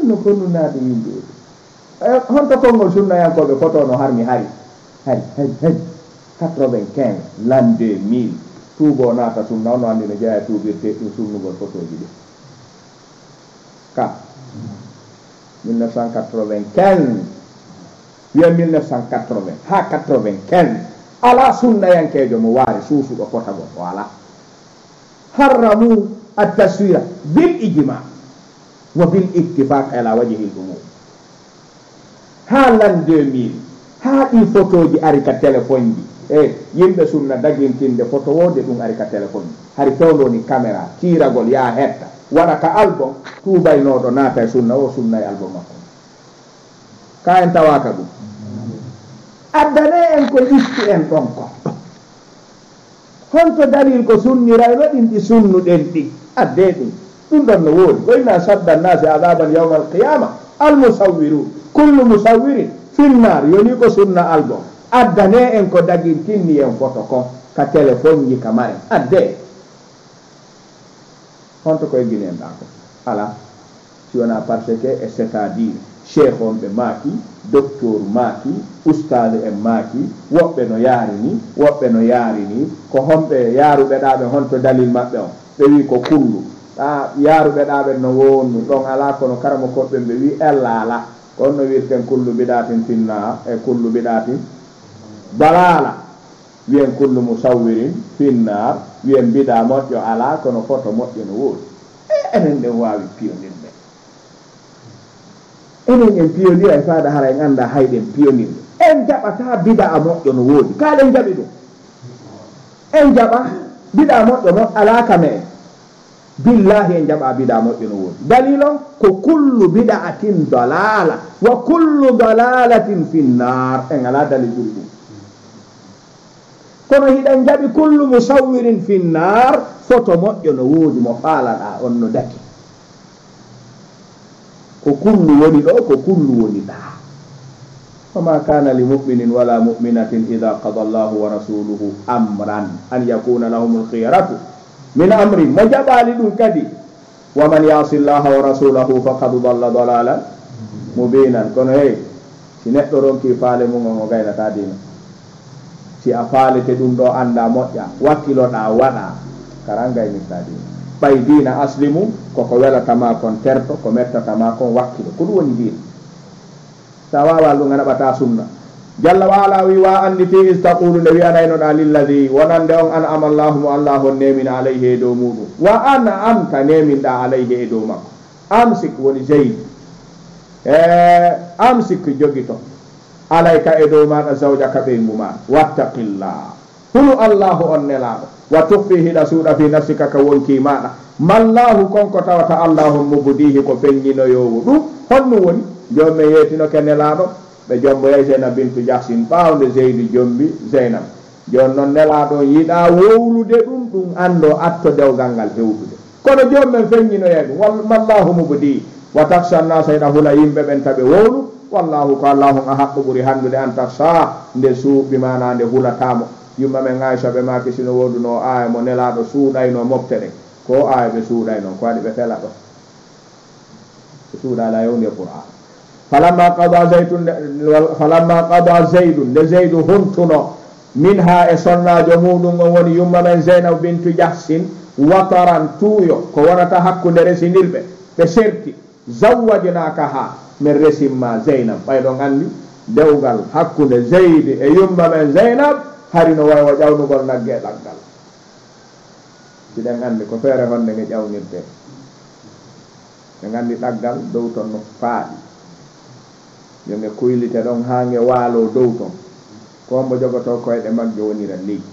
no konnunaade yimɓe honto konngol sunnayankoɓe photo no harmi hari 95 l'an 2000 tuubo naata sunna ono anndi no jeeya tuubirte ɗum sunnugol photo ji ɗi ka 1995 wiya 1980 ha 95 ala sunnayankejo mo waari suusuɗo potagol o ala harramu attaswira bil ijma wa bil ittifaq ala wajhi l umur ha l'an 2000 ha ɗi photo ji ari ka téléphone ji yimɓe sunna dagintinde photo wode ɗum ari ka téléphone ji hari fewndoni caméra tiiragol ya hetta waɗa ka album tuubaynoɗo naata e sunna o sunna e album makko ka en tawaka ɗum addane en ko isti en ɗon ko honto dalil ko sunnira waɗin ɗi sunnuɗen ɗi adde ɗum ɗum ɗon no woodi ko inna sadda nnasi adaban yawma alqiyama almusawwirun kullu musawwirin finnar yoni ko sunna album addane en ko dagintinni en photo kon ka téléphone ji ka maren adde honto ko egginen ɗa ko ala si wona par ce que e c'est à dire cheikh on ɓe maaki docteur maaki ustade en maaki woɓɓe no yaarini woɓɓe no yaarini ko homɓe yaaruɓe ɗaɓe honto dalil maɓɓe on ɓe wi ko kullu yaaruɓe ɗaɓe no wonnu ɗon ala kono karamo koɓɓe ɓe wi ella ala kono no wirten kullu biɗatin finna e kullu biɗatin balala wiyen kullu musawwirin finnar wiyen mbiɗa moƴƴo ala kono photo moƴƴo no woodi enen ɗen wawi piyondirde enen en piyondira e faada hara en anda hayɗen piyondirde en jaɓata bida a moƴƴo no woodi kaɗen jaɓi ɗum en jaɓa bida moƴƴo no ala kame en billahi en jaɓa bida moƴƴo no woodi dalilon ko kullu bida'atin dalala wa kullu dalalatin finnar en ala dalil ɓuri ɗum kono hiɗen jaɓi kullu musawwirin finnar photo moƴƴo no woodi mo faalaɗa on no daki ko kullu woni ɗo ko kullu woni ɗa fama kana li muminin wala muminatin ida qada allahu wa rasuluhu amran an yakuna lahum lkhiyaratu min amri mo jaɓali ɗum kadi wa man yasi llaha wa rasulahu faqad dalla dalalan mubinan kono hey si neɗɗo ronki faale mum o gaynata dina si a faalete ɗum ɗo anda moƴƴa wakkiloɗa waɗa karan gaynirta dina ɓay dina aslimu koko welatama kon terto ko mettatama kon wakkilo ko ɗum woni dina sa wawal ɗum a naɓata sunna jalla wa ala wi wa anditi is taqulu nde wiyanaynoɗa lilladi wonande on an amallahu mo allah on nemina alayhi e dow muɗum wa an an ka neminɗa alayhi e dow makko amsik woni zeyd amsik jogito alayka e dow maɗa zawjaka ɓeygu maɗa wattaqillah hulu allahu on nelaɗo wa tukfi hiɗa suuɗa fi nafsika ka wonki maɗa mallahu konko tawata allahu mubdihi ko feññinoyowo ɗum honɗum woni jommi yetinoke nelaɗo ɓe jomboyay zeynab bintu jahsin ɓawde zeydi jombi zeynab jon noon nelaɗo yiɗa wowlude ɗum ɗum ando atto dewgal ngal hewtude kono jommen feññinoyay ɗum mallahu mubdihi wa taksha nnasa hiɗa hula yimɓe ɓen taɓe wowlu wallahu ko allahu a haqqu ɓuuri handude an taksa nde suuɓi mana nde hulatamo yumma men Aisha ɓe maki sino woduno aya mo nelaɗo suuɗayno moftere ko aya ɓe suuɗay noon ko waɗi ɓe fela ɗo ɓe suuɗala yewndi qur'an falamma qada zeydun nde zeydu huntuno min ha e sonnajo muɗum on woni yumma men zeynab bintu jahsin wataran tuuyo ko wonata hakkude resinirɓe ɓe serti zawwajnaka ha min resimma zeynab ɓayɗon andi dewgal hakkude zeydi e yumma men zeynab hari no wawa ƴawnugol nagge e ɗaggal siɗen andi ko feere honde nge ƴawnirte ɓe gandi ɗaggal dow ton no faaɗi yo nge kuylite ɗon ha nge waalo dow ton ko mbo jogoto koyɗe magge wonira leydi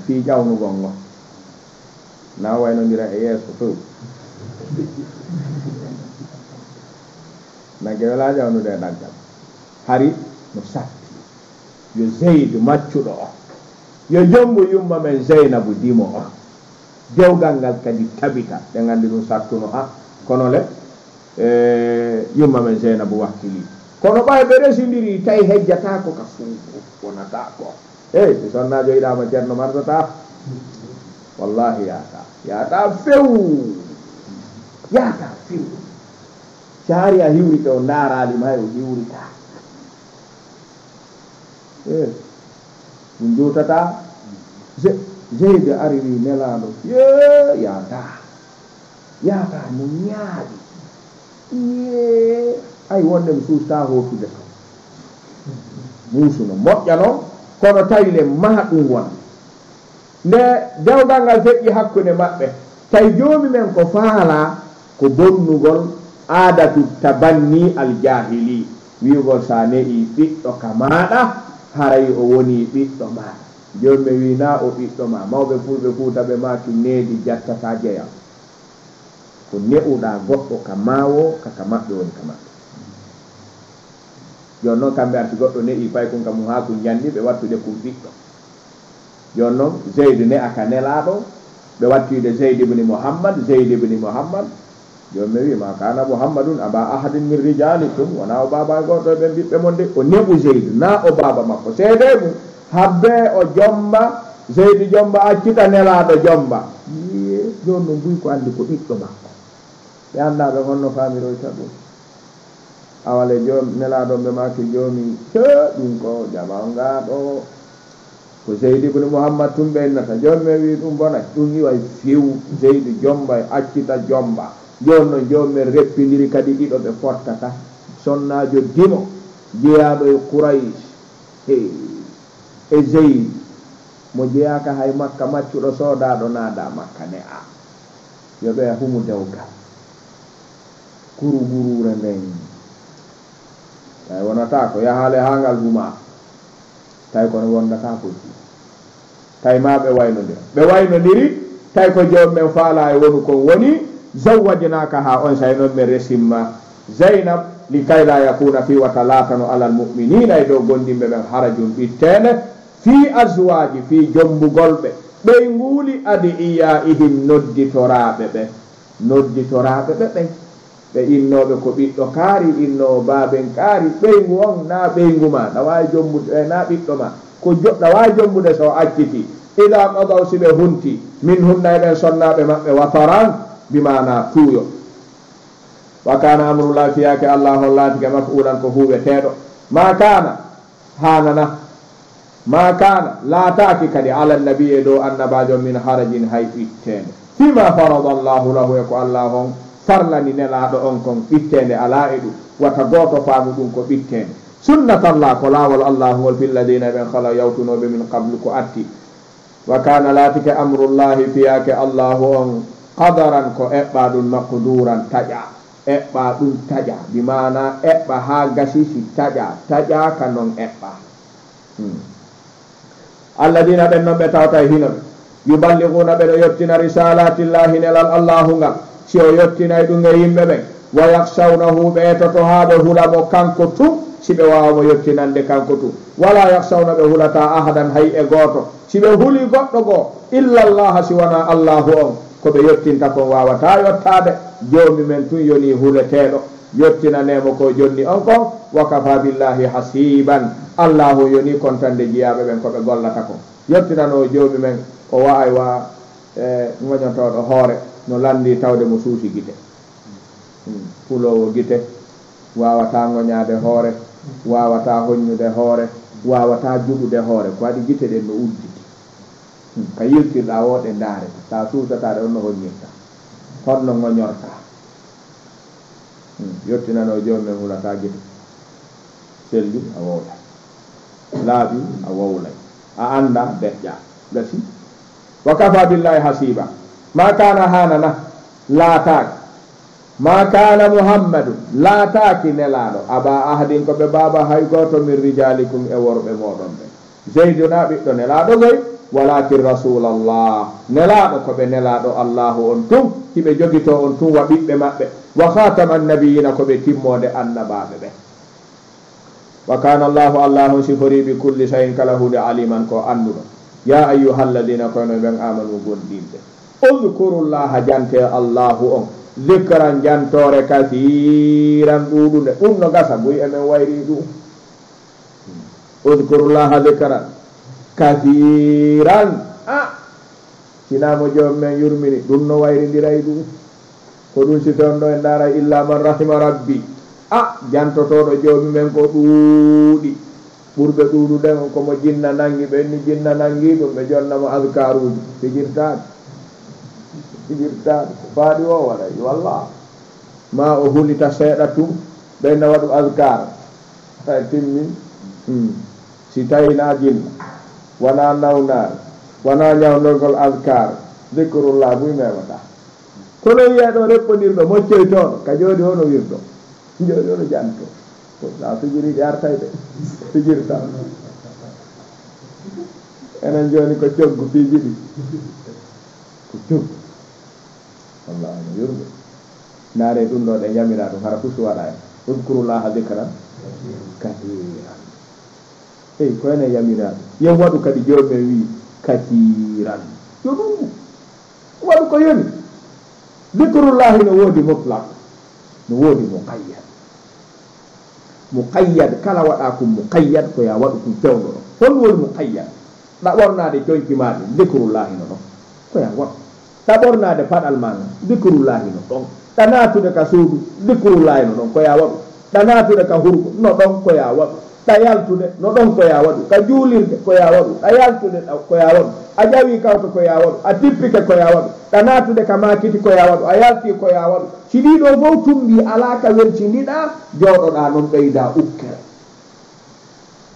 fi ƴawnugol ngo na waynodira e yeeso few nagge wala ƴawnude e ɗaggal hari no satti yo zeydu maccuɗo o yo jombu yumma men zeynabu dimo o dewgal ngal kadi tabita ɓe gandi ɗum sattuno ha kono le yumma men zeynabu wakkili kono ɓay ɓe resindiri tawi hejjata ko ka fuuko wonata ko mi sonnajo yiɗama ceerno marsata wallahi yaata few yaata few so hari a hiwri ɓe o daaralima hay o hiwrita ɗum jutata zeyde ariwi nelaɗo yaata mo ñaaɗi ay wonde mi suusta hotude to muusuno moƴƴa noon kono tawi le ma ɗum wona nde dewgal ngal feƴƴi hakkude maɓɓe tawi joomi men ko faala ko bonnugol aadatu tabanni aljahili wiigol sa ne'i ɓiɗɗo ka maɗa haray o woni ɓiɗɗo maɗa jomɓe wina o ɓiɗɗo ma mawɓe fulɓe fuutaɓe maki needi jattata jeya ko ne'uɗa goɗɗo ka mawo kaka maɓɓe woni ka maɓɓe joni noon kamɓe arti goɗɗo ne'i fay kon kam ha ko jandi ɓe wattude kum ɓiɗɗo joni noon zeydu ne aka nelaɗo ɓe wattude zeydi ibni mouhammad joni mi wi ma kana mouhammadun aba ahadin min rijalikum wona o baba goto ɓe ɓiɓɓe mon de o neɓu zeydu na o baba makko seede mum habbe o jomba zeydu jomba accita nelaɗo jomba joni no mbuy ko andi ko ɓiɗɗo makko ɓe andaɓe honno famiroyta ɗum awale jom nelaɗo ɓe maki jomi ɗum ko jamal ngaɗo ko zeydi ibn mouhammad tum ɓe innata joni mi wi ɗum bona ɗum iway few zeydu jomba e accita jomba joni no jomin reppidiri kadi ɗiɗo ɓe fottata sonnajo dimo jeeyaɗo e Quraysh e zeydi mo jeeyaka hay makka maccuɗo soodaɗo naada makka ne a yoɓe humu dewgal kuru ɓurure nden tawi wonata ko yahale ha ngal huma tawi kono wondata ko ji tawi ma ɓe waynodiri tawi ko jomumen faala e wonu kon woni zawwajnaka ha on say noon min resimma zeynab li kay la yakuna fi wata latano alal muminina e dow gondimɓe ɓen harajum ɓittene fi aswaji fi jombugolɓe ɓey nguuli adi iya ihim nodditoraɓe ɓe ɓen ɓe innoɓe ko ɓiɗɗo kaari innowo baben kaari ɓeygu on na ɓeygu ma ɗawawi jombude na ɓiɗɗo ma ko ɗawawi jombude so acciti ida qadaw si ɓe hunti min hunna eɓen sonnaɓe maɓɓe wataran bimana tuuyo wa kana amrullah fiyake allah hollatike mafulan ko huuɓeteɗo ma kana hanana ma kana laataki kadi ala nabi e dow annabajo min harajin hay ɓittende fima farada allahu lahu e ko allah on farlani nelaɗo on kon ɓittende ala e ɗum wata goto faamu ɗum ko ɓittende sunnatallah ko laawol allah wol filladina ɓen kala yawtunoɓe min qablu ko atti wa kana laatike amrullahi fiyake allahu on qadaran ko eɓɓa ɗum maqduran taƴa eɓɓa ɗum taƴa bimana eɓɓa ha gasi si taƴa ka non eɓɓa alladina ɓen noon ɓe tawta e hinoɓe yuballiguna ɓeɗo yettina risalatillahi nelal allahu ngal si o yettinay ɗum e yimɓe ɓen wa yaksawnahu ɓe etoto ha ɓe hulamo kanko tum si ɓe wawamo yettinande kanko tum wala yaksawna ɓe hulata ahadan hay e goto si ɓe huli goɗɗo goo illa allaha si wona allahu on ko ɓe yettinta kon wawata yottade jomi men tun yoni huleteɗo yettinanemo ko jonni on kon wa kafa billahi hasiban allahu yoni kontande jiyaɓe ɓen koɓe gollata kon yettinano jomi men o wawi wa goñotoɗo hoore no landi tawde mo suusi gite pulowo gite wawata goñade hoore wawata hoññude hoore wawata juɗude hoore ko waɗi gite ɗen no udditi ka yirtirɗa woɗe daareta sa suusataɗe on no hoññirta honno goñorta yettinano jomumen hulata gite selli a wowlay laaɓi a wowlay a anda deƴƴa gasi wa kafa billahi hasiba ma kana hanana laataaki ma kana muhammadu laataaki nelaɗo aba ahadin ko ɓe baba hay goto min rijalikum e worɓe moɗon ɓe zeyduna ɓiɗɗo nelaɗo goy walakin rasulallah nelaɗo koɓe nelaɗo allahu on tum hiɓe jogito on tum wa ɓiɓɓe maɓɓe wa khatama annabiyina koɓe timmode annabaɓe ɓe wa kana allahu sifori bi kulli shayin kala hunde aliman ko anduɗo ya ayyuhalladina kono ɓen amanu gonɗinɓe udkurullaha jante allahu on zikran jantore kasiran ɗuɗude ɗum no gasa boyi emen wayri ɗum udkurullaha zikran kasiran sinamo joom men yurmini ɗum no wayridiray ɗum ko ɗum si toon ɗo en daara illa man rahima rabbi jantotoɗo joomi men ko ɗuuɗi ɓurɓe ɗuuɗuden komo jinna nangi ɓe ni jinna nangi ɗum ɓe jonnamo askaruji fijirtaɗe ko faaɗi o waɗay wallah ma o hulita seeɗa tum ɓeyna waɗu askar timmi si tawina jinna wona nawnar wona ñawnorgol askar zikrullah buy mewata kono wiyeɗo reppodirɗo moccoy toon ka jooɗi hono wirɗo jooɗi hono janto sa fijiri ƴartay de fijirta enen joni ko coggu pijiɗi ko coggu wallah no yurɓe naare ɗum ɗo ɗe ñamira ɗum hara fusu waɗa en udkurullaha zikran kasiran eyi ko ene yamira ɗum yen waɗu kadi joomen wi kasiran yo ɗum waɗu ko yoni zikrullahi no woodi mutlaq no woodi muqayyad kala waɗa ko muqayyad ko ya waɗu kum fewno ɗo hon woni muqayyad ɗaɓornade joyki maɗe zikrullahi no ɗon ko ya waɗu ɗaɓornade paɗal maga zikrullahi no ɗon ɗa natude ka suudu zikrullahi no ɗon ko ya waɗu ɗa natude ka hurgo no ɗon ko ya waɗu ɗa yaltude no ɗon ko ya waɗu ka juulirde ko ya waɗu ɗa yaltude ko ya waɗu a ƴawi kawto ko ya waɗu a tippike ko ya waɗu ɗa natude ka makiti ko ya waɗu a yalti ko ya waɗu si ɗiɗo fof tumbi ala ka weltiniɗa jooɗoɗa noon ɓeyda ukkere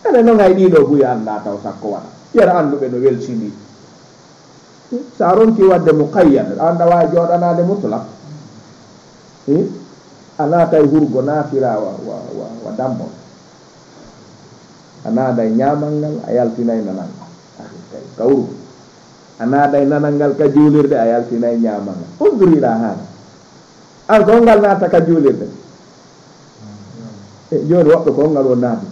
ene noon hay ɗiɗo buy anda taw sakko waɗa yera anduɓe no weltini sa ronki wadde muqayyad anda wawi jooɗanade mutlaq a naatay hurgo naafira wa dammol a naaday ñamal ngal a yaltinay nanal ngal ka hurgo a naaday nanal ngal ka juulirde a yaltinay ñamal ngal undurira haala an ko ngal naata ka juulirde joni woɓɓe ko ngal won naatude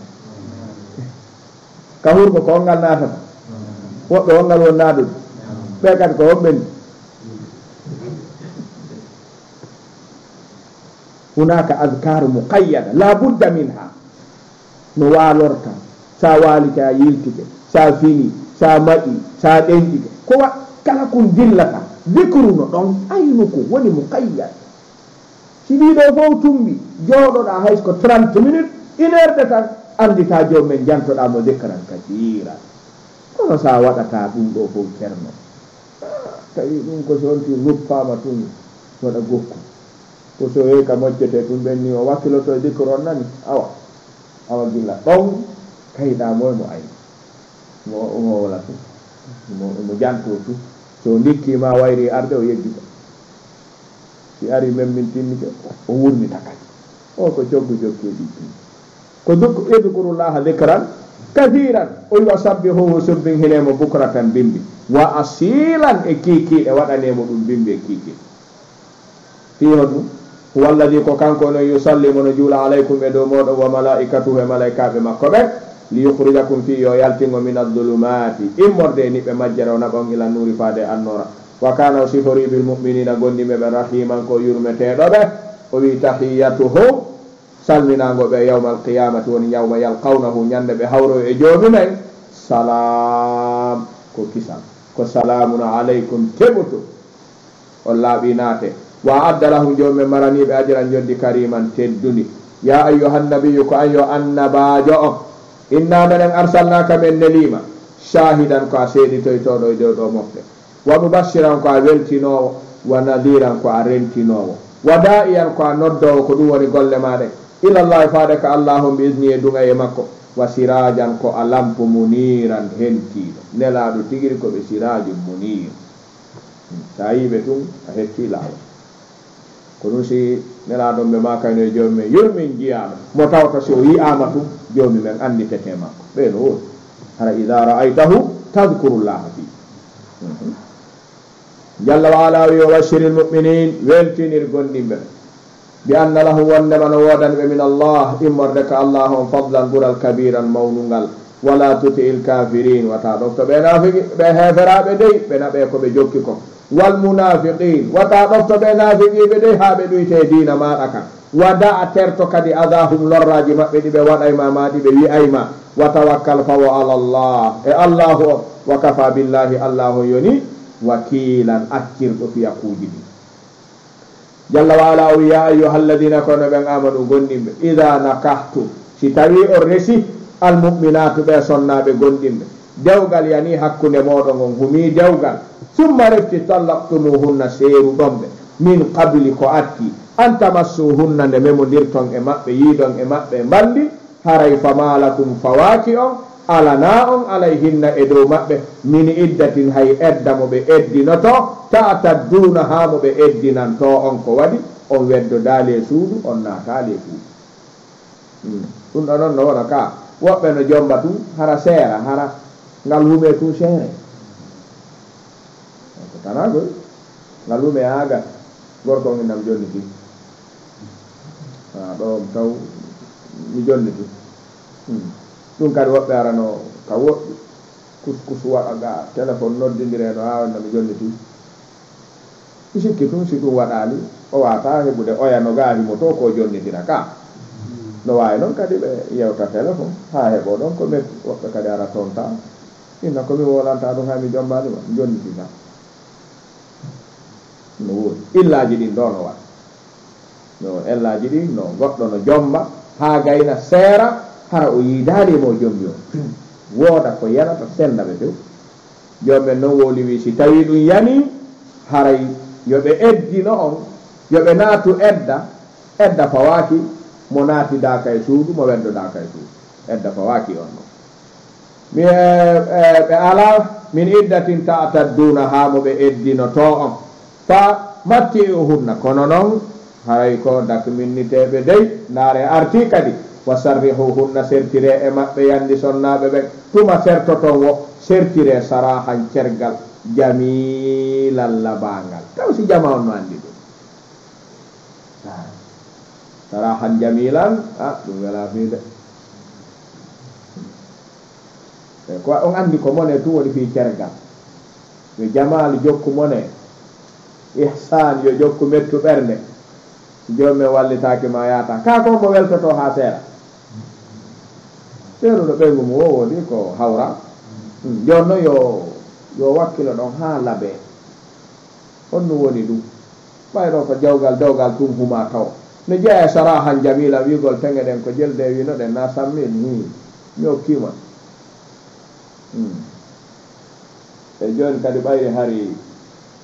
ka hurgo ko ngal naatata woɓɓe o ngal won naadude ɓe kadi ko hoɓɓeni hunaka adkaru muqayyada la budda minha no waalorta sa waalike a yiltike sa fini sa maƴi sa ɗenɗike ko wa kala kon dillata dicru no ɗon aynu ko woni muqayyad si ɗiɗo fof tumbi jooɗoɗa hayso ko 30 minutes 1 heure de tan andita jomumen jantoɗamo dicran kasira kono sa waɗata ɗum ɗo fof ceerno tawi ɗum ko sonti luppama tun waɗa gokku ko so heyi ka moƴƴete tum ɓenni o wakkiloto e dicre on nani awa gilla ɗon kayɗa moye mo ayi mo wola tu mo janto tu so dikkima wayri arde o yeggita si ari men min tinnike o wurnita kadi o ko coggu jokkeɗi ko udkurullaha dicran kathiran o yiwa sabbihuhu subbin hinemo bukratan bimbi wa asilan e kiiki e waɗanemo ɗum bimbi e kiiki fiho ɗum walladi ko kanko no yusallimu no juula alaykum e dow moɗon wa malaikatuhu e malaikaɓe makko ɓe li yukhrijakum fi yo yaltingo min adulumati immorde e niɓɓe majjere o naɓon ila nuri faade annora wa kana o sifori bil mu'minina gondiɓe ɓe rahiman ko yurmeteɗo ɓe o wi tahiyatuhu salminago ɓe yawma alqiyamati woni yawma yalqawnahu ñande ɓe hawro e joomumen salam ko kisal ko salamun aleykum teɓutu on laaɓi naate wa adda lahum jomɓe maraniɓe ajiran joddi kariman tedduni ya ayyuhan nabiyyu ko an yo annabajo on inna menen arsalnaka men nelima shahidan ko a seeɗitoytoɗo e dow ɗo mofte wa mubashiran ko a weltinowo wa nadiran ko a rentinowo wa da'iyan ko a noddowo ko ɗum woni golle maɗe ilallahi faade ko allahu bi isni e dunga e makko wa sirajan ko a lampu muniran hentiɗo nelaɗo tigiri koɓe siraju munir sa yiɓe tun a hetti lawol ko ɗum si nelaɗon ɓe makayno e jomi men yurmin jiyama mo tawta si o yiyama tun jomi men anditete makko ɓeno woni hara ida ra'aytahu tadkurullaha fi jalla wa ala wi wa bashiril mu'minin weltinir gondimɓe bi anna lahu wondema no wodani ɓe min allah immorde ka allah on fadlan ɓural kabiran mawnungal wala tuti il kafirin wata ɗofto ɓe nafiki ɓe heferaɓe dey ɓe naɓe koɓe jokki ko wal munafiqin wata ɗofto ɓe nafiqiɓe dey ha ɓe ɗuyte dina maɗa kan wada a terto kadi adahum lorraji maɓɓe ɗi ɓe waɗayma ma ɗi ɓe wi'ayma wa tawakkal fawo ala llah e allahu o wa kafa billahi allahu yoni wakilan accirɗo fiya kuuji ɗi jalla wa ala o ya ayyuha alladina kono ɓen amanu gondimɓe ida nakahtu si tawi o resi almuminatu ɓe sonnaɓe gondimɓe dewgal yani hakkude moɗon on humi dewgal summa refti tallaktumuhunna seeru ɗonɓe min qabli ko atti an tamassuhunna nde memodirton e maɓɓe yiidon e maɓɓe mbandi haray famalakum fawaki on alana on alayhinna e dow maɓɓe min iddatin hay edda mo ɓe eddinoto ta'tadduna ha mo ɓe eddinanto on ko waɗi on weddo daali e suudu on naataali e suudu ɗum ɗo noon no wona ka woɓɓe no jomba tun hara seera hara ngal hume tun seere ko tana goy ngal hume agat gorko nginam jonni ti ɗo taw mi jonni ti ɗum kadi woɓɓe arano ka woɗɗi kuskus waɗa ga téléphone noddidireno ha nami jonniti mi sikki tun si ɗum waɗali o wata heɓude oyano gaahimo to ko jonnitira ka no wawi noon kadi ɓe yewta téléphone ha heɓo ɗon ko metti woɓɓe kadi ara tonta inna komi wolanta ɗum ha mi jombanima mi jonnitina no woni illaji ɗin ɗo no waɗa no ellaji ɗin no goɗɗo no jomba ha gayna seera hara o yiidaali mo jombi o wooda ko yanata senda ɓe few jomɓe noon woli wi si tawi ɗum yani haray yoɓe eddino on yoɓe naatu edda fawaki mo naati daka e suudu mo weddo daka e suudu edda fawaki on noon mi ɓe ala min iddatin ta'tadduna ha mo ɓe eddinoto on fa matti o hunna kono noon haray ko dak minniteɓe dey ndaare arti kadi wa sarrihuhunna sertire e maɓɓe yandi sonnaɓe ɓen tuma sertoton wo sertire sarahan cergal jamilan labangal taw si jama on no andi ɗum sarahan jamilan ɗum wela fiide ko on andi ko mone tu woni fi cergal yo jamal jokku mone ihsan yo jokku mettu ɓernde jomme wallitaki ma yaata ka ko mo weltoto ha seera seeruɗo ɓeygu mo wowodi ko hawra jon noon yo wakkilo ɗon ha laabe on no woni ɗum ɓayɗo ko jawgal dawgal tum huma taw ne jeeya sarahan jamila wigol tenge ɗen ko jelde wino ɗen na sammin mi okkima e joni kadi ɓayri hari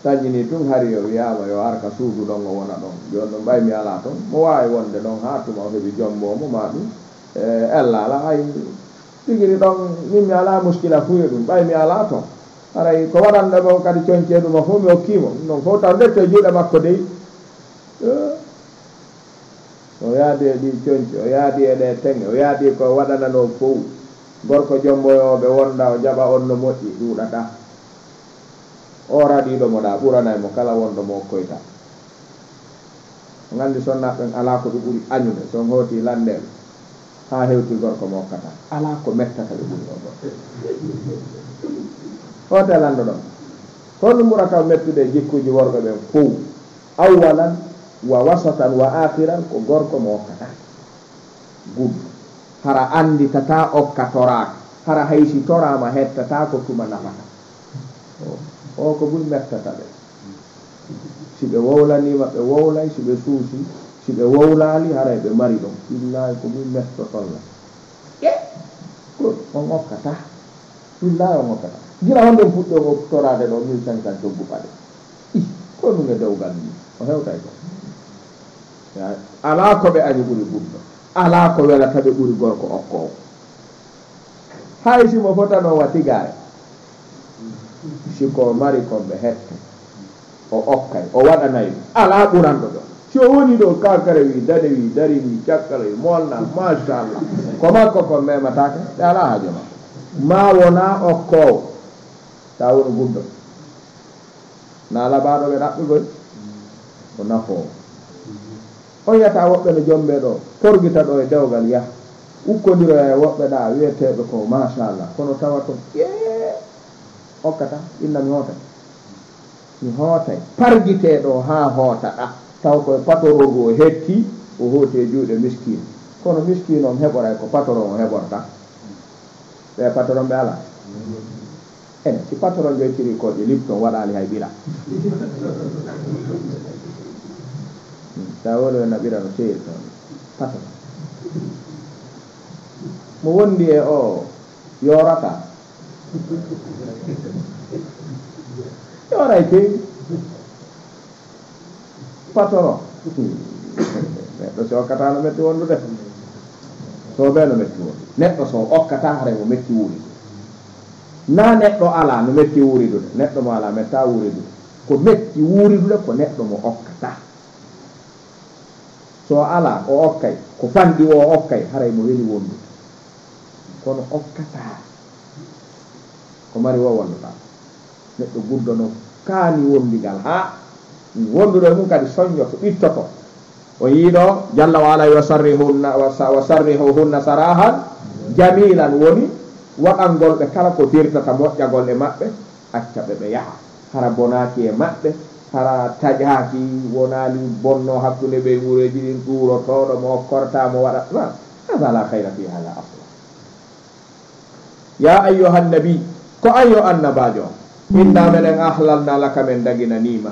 tañini tun hari yo wiyama yo arka suudu ɗon o wona ɗon joni ɗon ɓay mi ala toon mo wawi wonde ɗon ha tuma o heeɓi jombomo ma ɗum ellala hay tigiri ɗon min mi ala muskila fuye ɗum ɓay mi ala toon haray ko waɗanɗemo kadi coñce ɗuma fof mi hokkimo ɗon fof taw ndette juuɗe makko dey o yaadi e ɗi coñce o yaadi e ɗe tenge o yaadi ko waɗanano fof gorko jomboyoɓe wonda o jaɓa on no moƴƴi ɗuuɗata o raɗiɗo mo ɗa ɓuranay mo kala wonɗo mo koyta gandi sonnaɓen ala ko ɓe ɓuuri añude son hooti landeɓe ha hewti gorko mo hokkata ala ko mettata ɓe ɓuuri o ɗo hote lando ɗon honɗum ɓurata mettude jikkuji worɓe ɓen fof awalan wa wasatan wa akhiran ko gorko mo hokkata guddu hara andi tata okka toraka hara haysi torama hettata ko tuma nafata o ko ɓuri mettata ɓe si ɓe wowlanima ɓe wowlay si ɓe suusi si ɓe wowlaali haray ɓe mari ɗum billahi ko ɓuri mettotolla on okkata billahi on okkata gila honden fuɗɗo o torade ɗo 1500 doggu paɗe ko ɗum e dewgal ni o hewtay ko ala ko ɓe añi ɓuri ɓurɗo ala ko welata ɓe ɓuri gorko okkowo hay simo fotano watigare siko mari konɓe hette o okkay o waɗanay ɗum ala ɓuranɗo ɗo si o woni ɗo kakare wi dade wi dari wi cakkala wi molna machallah ko makko kon mematake ɓe ala haajo makko ma wona okkowo ta woni guddo na labaɗo ɓe ɗaɓɓugoy ko nafoo on yata woɓɓe no jomɓe ɗo torgita ɗo e dewgal yaha ukkodiro e woɓɓe ɗa wiyeteɓe ko machallah kono tawa to okkata inna mi hootay pargiteɗo ha hootaɗa taw koye patorogo o hetti o hooti e juuɗe miskine kono miskine on heɓoray ko patron o heɓorta ɓe patron ɓe ala ene si patron joytiri koƴe lipton waɗali hay ɓira sa wolo e naɓira no seyri toon patron mo wondi e o yorata yoray kewi patron neɗɗo so okkata no metti wondude so ɓe no metti wondu neɗɗo so okkata hare mo metti wuuri na neɗɗo ala no metti wuuridude neɗɗo mo ala metta wuuridude ko metti wuuridude ko neɗɗo mo okkata so ala o okkay ko fanɗi o okkay haray mo weli wondude kono okkata ko mari wo wonduɗa neɗɗo guddono kaani wondigal ha wonduɗo mum kadi soññoto ɓittoto o yiiɗo jalla wa ala wa sarrihuhunna sarahan jamilan woni waɗangol ɓe kala ko dirtata moƴƴagol e maɓɓe acca ɓe ɓe yaha hara bonaki e maɓɓe hara taƴaki wonali bonno hakkude ɓe wureji ɗin ɗurotoɗo mo okkortamo waɗa hada la hayra fi hada asla ya ayyuha nabi ko ayyo annabajo inna meɗen ahlalna laka men daginanima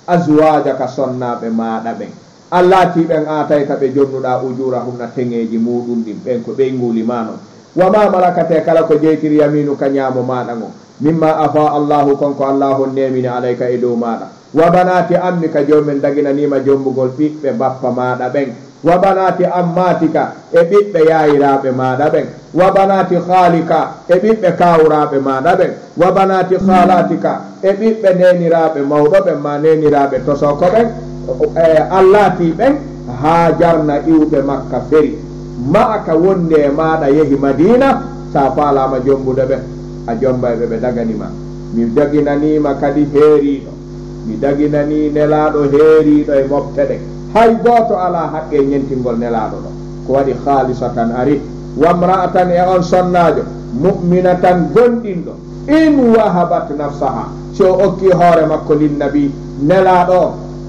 azwajaka sonnaɓe maɗa ɓen allati ɓen atayta ɓe jonnuɗa ujura hunna teŋeji muɗum ɗin ɓen ko ɓey ngulimano wama malakate kala ko jeytiri yaminu ka ñaamo maɗa ngo mimma afa allahu konko allahu nemini alayka e dow maɗa wa banati ammika jomumen daginanima jombugol ɓiɓɓe bappa maɗa ɓen wa banati ammatika e ɓiɓɓe yayiraɓe maɗa ɓen wa banati khalika e ɓiɓɓe kawuraɓe maɗa ɓen wa banati khalatika e ɓiɓɓe neniraɓe mawɗo ɓen ma neniraɓe tosoko ɓen allati ɓen ha jarna iwɓe makka feri ma aka wonde e maɗa yehi madina sa falama jombude ɓe a jombayɓe ɓe daganima mi daginanima kadi heeriɗo mi daginani nelaɗo heeriɗo e mofteɗe hay goto ala haqqe ñentingol nelaɗo ɗo ko waɗi halisatan ari wamra'atan e on sonnajo mu'minatan gonɗinɗo in wahabat nafsaha si o okki hoore makko linnabi nelaɗo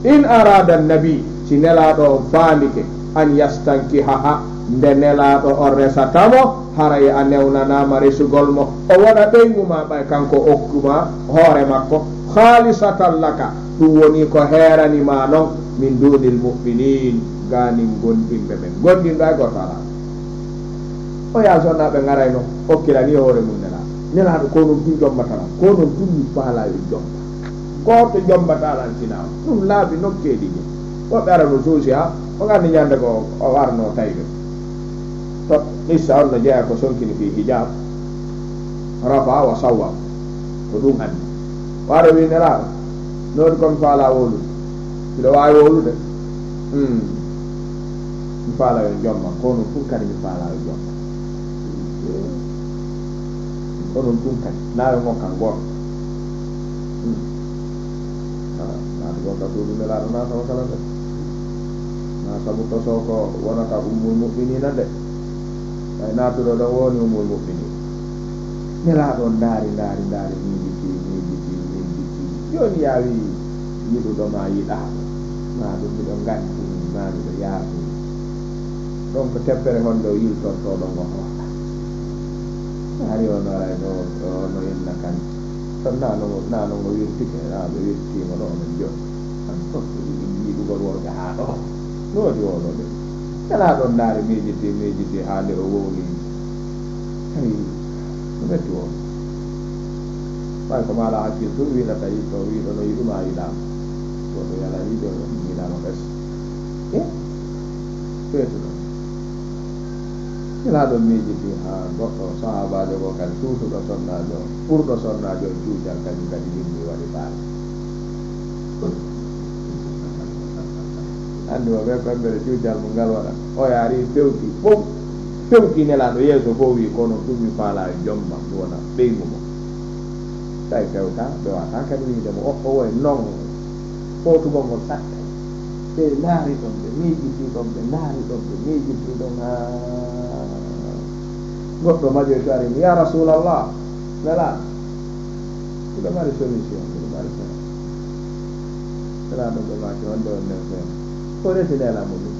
in arada nabi si nelaɗo o faamike an yastankihaha nde nelaɗo o resatamo haray a newnanama resugol mo o waɗa ɓeyguma ɓay kanko okkuma hoore makko halisatan laka ɗum woni ko heranima noon min dunil mu'minin ganin gonɗinɓe ɓen gonɗinɗo ay goto ala o ya sonnaɓe garayno okkirani hoore mum nelaɗo ko non tun jombatala ko non tun mi faalayo jomba goto jombatalan sinawa ɗum laabi nokkeɗi ni woɓɓe ara no suusi ha o gandi ñande ko o warno tayɓe to issa on no jeeya ko sonkini fi hijab rafa wa sawwa ko ɗum andi waɗo wi nelaɗo noon komi faala wolude siɗo wawi wolude mi faalayo jomba kono tun kadi mi faalayo jomba onon tun kadi nawe gokkan goto naata gokka suudu nelaɗo natama kala de na saabu toso ko wonata ummul mu'minina de ay natuɗo ɗo woni ummul mu'minin nelaɗo ndaari miijiti joni yawi yiɗuɗoma yiɗaɗo ma ɗum miɗo gatti ma miɗo yaatu donc teppere honde o yiltortoɗo ngo hoota ari ono ray no inna kan tan nano no wirtike na be wirti mo no men jo tan ko ni dugol wor ga ha do no di wono de kala don daare meejiti haande o wowli ay no metti won ɓay ko maala hakkil tum wiɗa tawi to wiɗo no yiɗuma yiɗama goɗɗo yala yiɗo yiɗama ɓes ɓeetuɗo ila ɗon miijiti ha goɗɗo sahabajo go kadi suusuɗo sonnajo ɓurɗo sonnajo cuucal kadi yimmi waɗi baale andi mo ɓe pembere cuucal mo ngal waɗa o yaari fewti fof fewti nelaɗo yeeso fof wi kono ɗum mi faala jomma mi wona ɓeygu mo tawi fewta ɓe wata kadi wiidemo o woye non fotugol ngol satta ɓe naari ɗon ɓe miijiti ɗon ɓe naari ɗon ɓe miijiti ɗon ha goɗɗo majoy to ari ya rasulallah nelaɗo miɗo mari solution miɗo mari fen nelaɗo ɓe maki wonde on nen fen o resi nelamo ɗum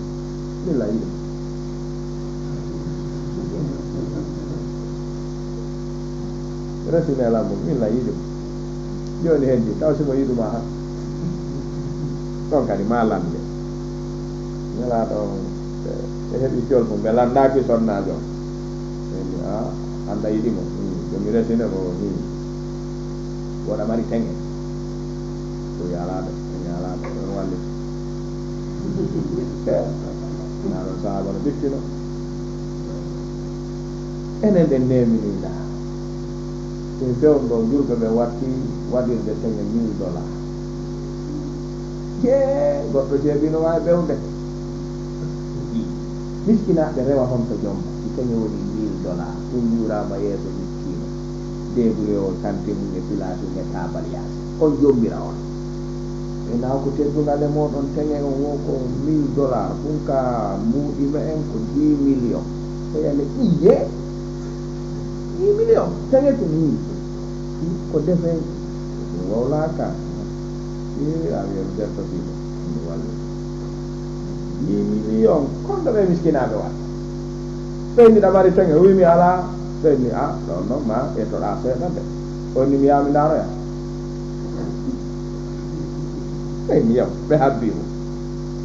milla yiɗo resi nelamo milla yiɗo joni hendi taw simo yiɗuma ha ɗon kadi ma lande nelaɗo e heeɓi colfo ɓe landaki sonnajo eni a anda yiɗimo jomi resine ko woɗa mari teŋe to yalaɗo yalaɗo ɗon wallita naɗon sahaba no ɓittino enen ɗen neminiɗa ɗin fewn ɗo jurɓe ɓe waɗirde teŋe $1000 goɗɗo ceeɓino wawi ɓewde miskinaɓe rewa hon to jomma si teŋe woni $1000 ɗum yurama yeeso miskino débouye o kantin e pilatu e tabal yaasi on jommira on e naw ko teddungal e moɗon teŋe on wo ko $1000 ɗum ka muɗima en ko 10 millions eyane ƴiye 10 millions teŋe ko ni ko defe wowlaka a wiyam deftatimo mi walli 10 millions konɗo ɓe miskinaɓe watta ɓeyniɗa mari teŋe wimi ala ɓenni a ɗon noon ma ettoɗa seeɗa de onni mi yami daroya ɓeyni yaw ɓe habbimo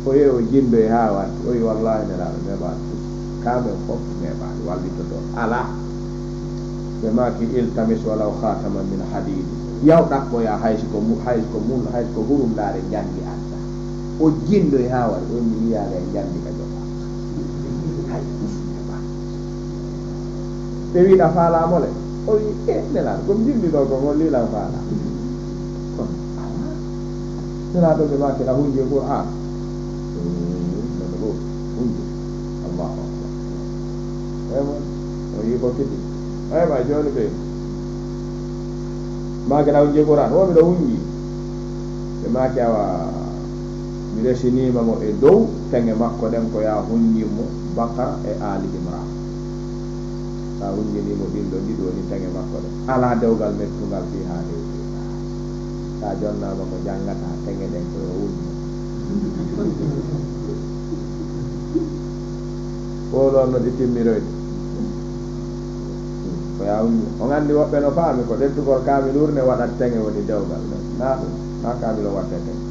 o yehi o jindo e ha watti o wi wallahi nelaɗo neɓani kamen fof neɓani wallitoto ala ɓe maki iltamis walaw khataman min hadidi yaw ɗaɓɓoya haysi ko hurumdare jandi anta o jindo e ha waɗi on mi wiyaga e jandi ka joɓa hay neɓa ɓe wiɗa faalamole o wi nelaɗo komi jimɗiɗo ko gollilam faala kono ala nelaɗo ɓe maki la hunji e Qur'an nono ɗo hunji allahu akbar emon o yi ko fiti ɓa joni ɓe maki la hunji e Qur'an womi ɗo hunji ɓe maki awa mi resinimamo e dow teŋe makko ɗen ko ya hunjimmo Bakara e Ali Imran sa hunjinimo ɗinɗo ɗiɗo ni teŋe makko ɗen ala dewgal mettugal fi ha hewti sa jonnama ko jangata teŋe ɗen koyo hunji oɗon no ɗi timmiroyde ko ya hunji on andi woɓɓe no faami ko ɗettugol kamil urne waɗat teŋe woni dewgal ɗen na ɗum na kamil o watte teŋe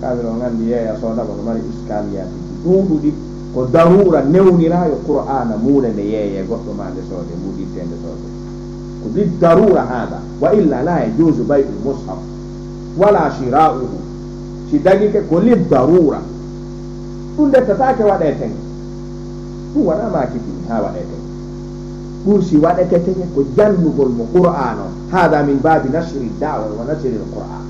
kamil o andi yeeya sodaba no mari iskaliyati ɗuɗuɗi ko darura newnirayo Qur'ana muune nde yeeye goɗɗo ma nde soode muɗittende soode ko li darura hada wa illa la yajuzu bay'ul mushaf wala shira'uhu si dagike ko li darura ɗum dettatake waɗe teŋe ɗum waɗama kitini ha waɗe teŋe ɓursi waɗete teŋe ko jannugol mo Qur'an o hada min babi nasri dawa wa nasri l Qur'an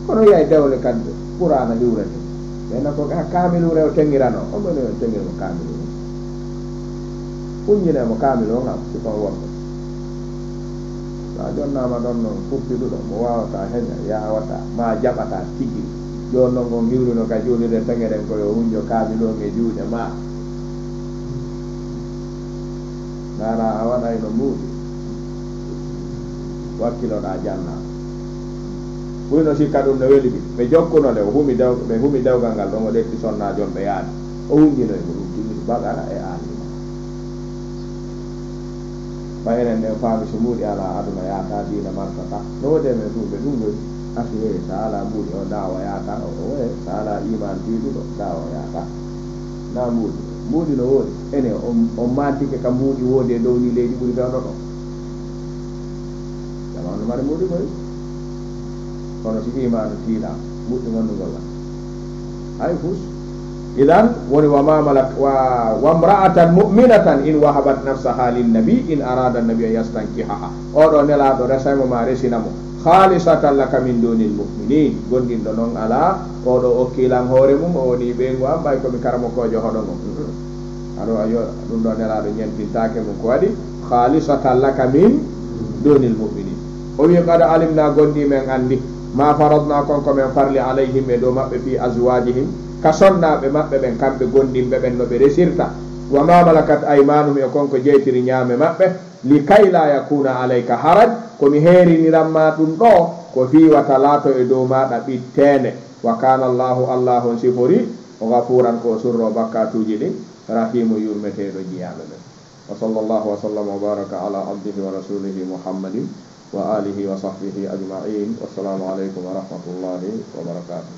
kono yiyay dewle kadde Qur'ana liwrete ɓena ko kamilu rew teŋirano on ɗoni on teŋirmo kamilu uññinemo kamilu o ngam si kon wonɗo sa jonnama ɗon noon fuppiɗuɗo mo wawata heña yawata ma jaɓata tigi joni noon kon hiwrino ka juulide teŋeɗen koyo hunjo kamilu on e juuɗe ma nara a waɗay no muuɗi wakkiloɗa janna ɓuyno sikka ɗum no weli ɗi ɓe jokkuno nde ɓe humi dewgal ngal ɗon o ɗetti sonnajon ɓe yaadi o hunjinoy mo ɗum tigi Bakara e Ali enen en faami so muuɗi ala aduna yaata dina martata no wode men ɗumɓe ɗum ɗo assuye so ala muuɗi o dawa yaata oe so ala iman tiiɗuɗo dawa yaata na muuɗi no woodi ene on mantike kam muuɗi woodi e dow ni leydi ɓuri fewno ɗo jamanu mare muuɗi koy kono si iman tiiɗa muɗɗi gandugol hay fus idan woni wama malak wa mra'atan mu'minatan in wahabat nafsaha linnabi in arada annabi an yastankihaha oɗo nelaɗo resaymo ma resinamo khalisatan laka min dunil mu'minin gondinɗo noon ala oɗo okkilan hoore mum o woni ɓeygu am ɓay komi karamo kojo hoɗo mum aɗo ayo ɗum ɗo nelaɗo ñentintake mum ko waɗi khalisatan laka min dunil mu'minin o wi qad alimna gondi men andi ma faradna konko men farli alayhim e dow maɓɓe fi azwajihim ka sonnaɓe maɓɓe ɓen kamɓe gondinɓe ɓen no ɓe resirta wa ma malakat aymanum e konko jeytiri ñaame maɓɓe li kay la yakuna alayka haraj komi heeriniranma ɗum ɗo ko fiwata laato e dow maɗa ɓittende wa kana allahu on sifori o gafuran ko surro bakkatuji ɗin rahimu yurmeteɗo jiyaɓe ɓen wa sallallahu wa sallam wa baraka ala abdihi wa rasulihi muhammadin wa alihi wa sahbihi ajma'in wassalamu aleykum wa rahmatullahi wa barakatuh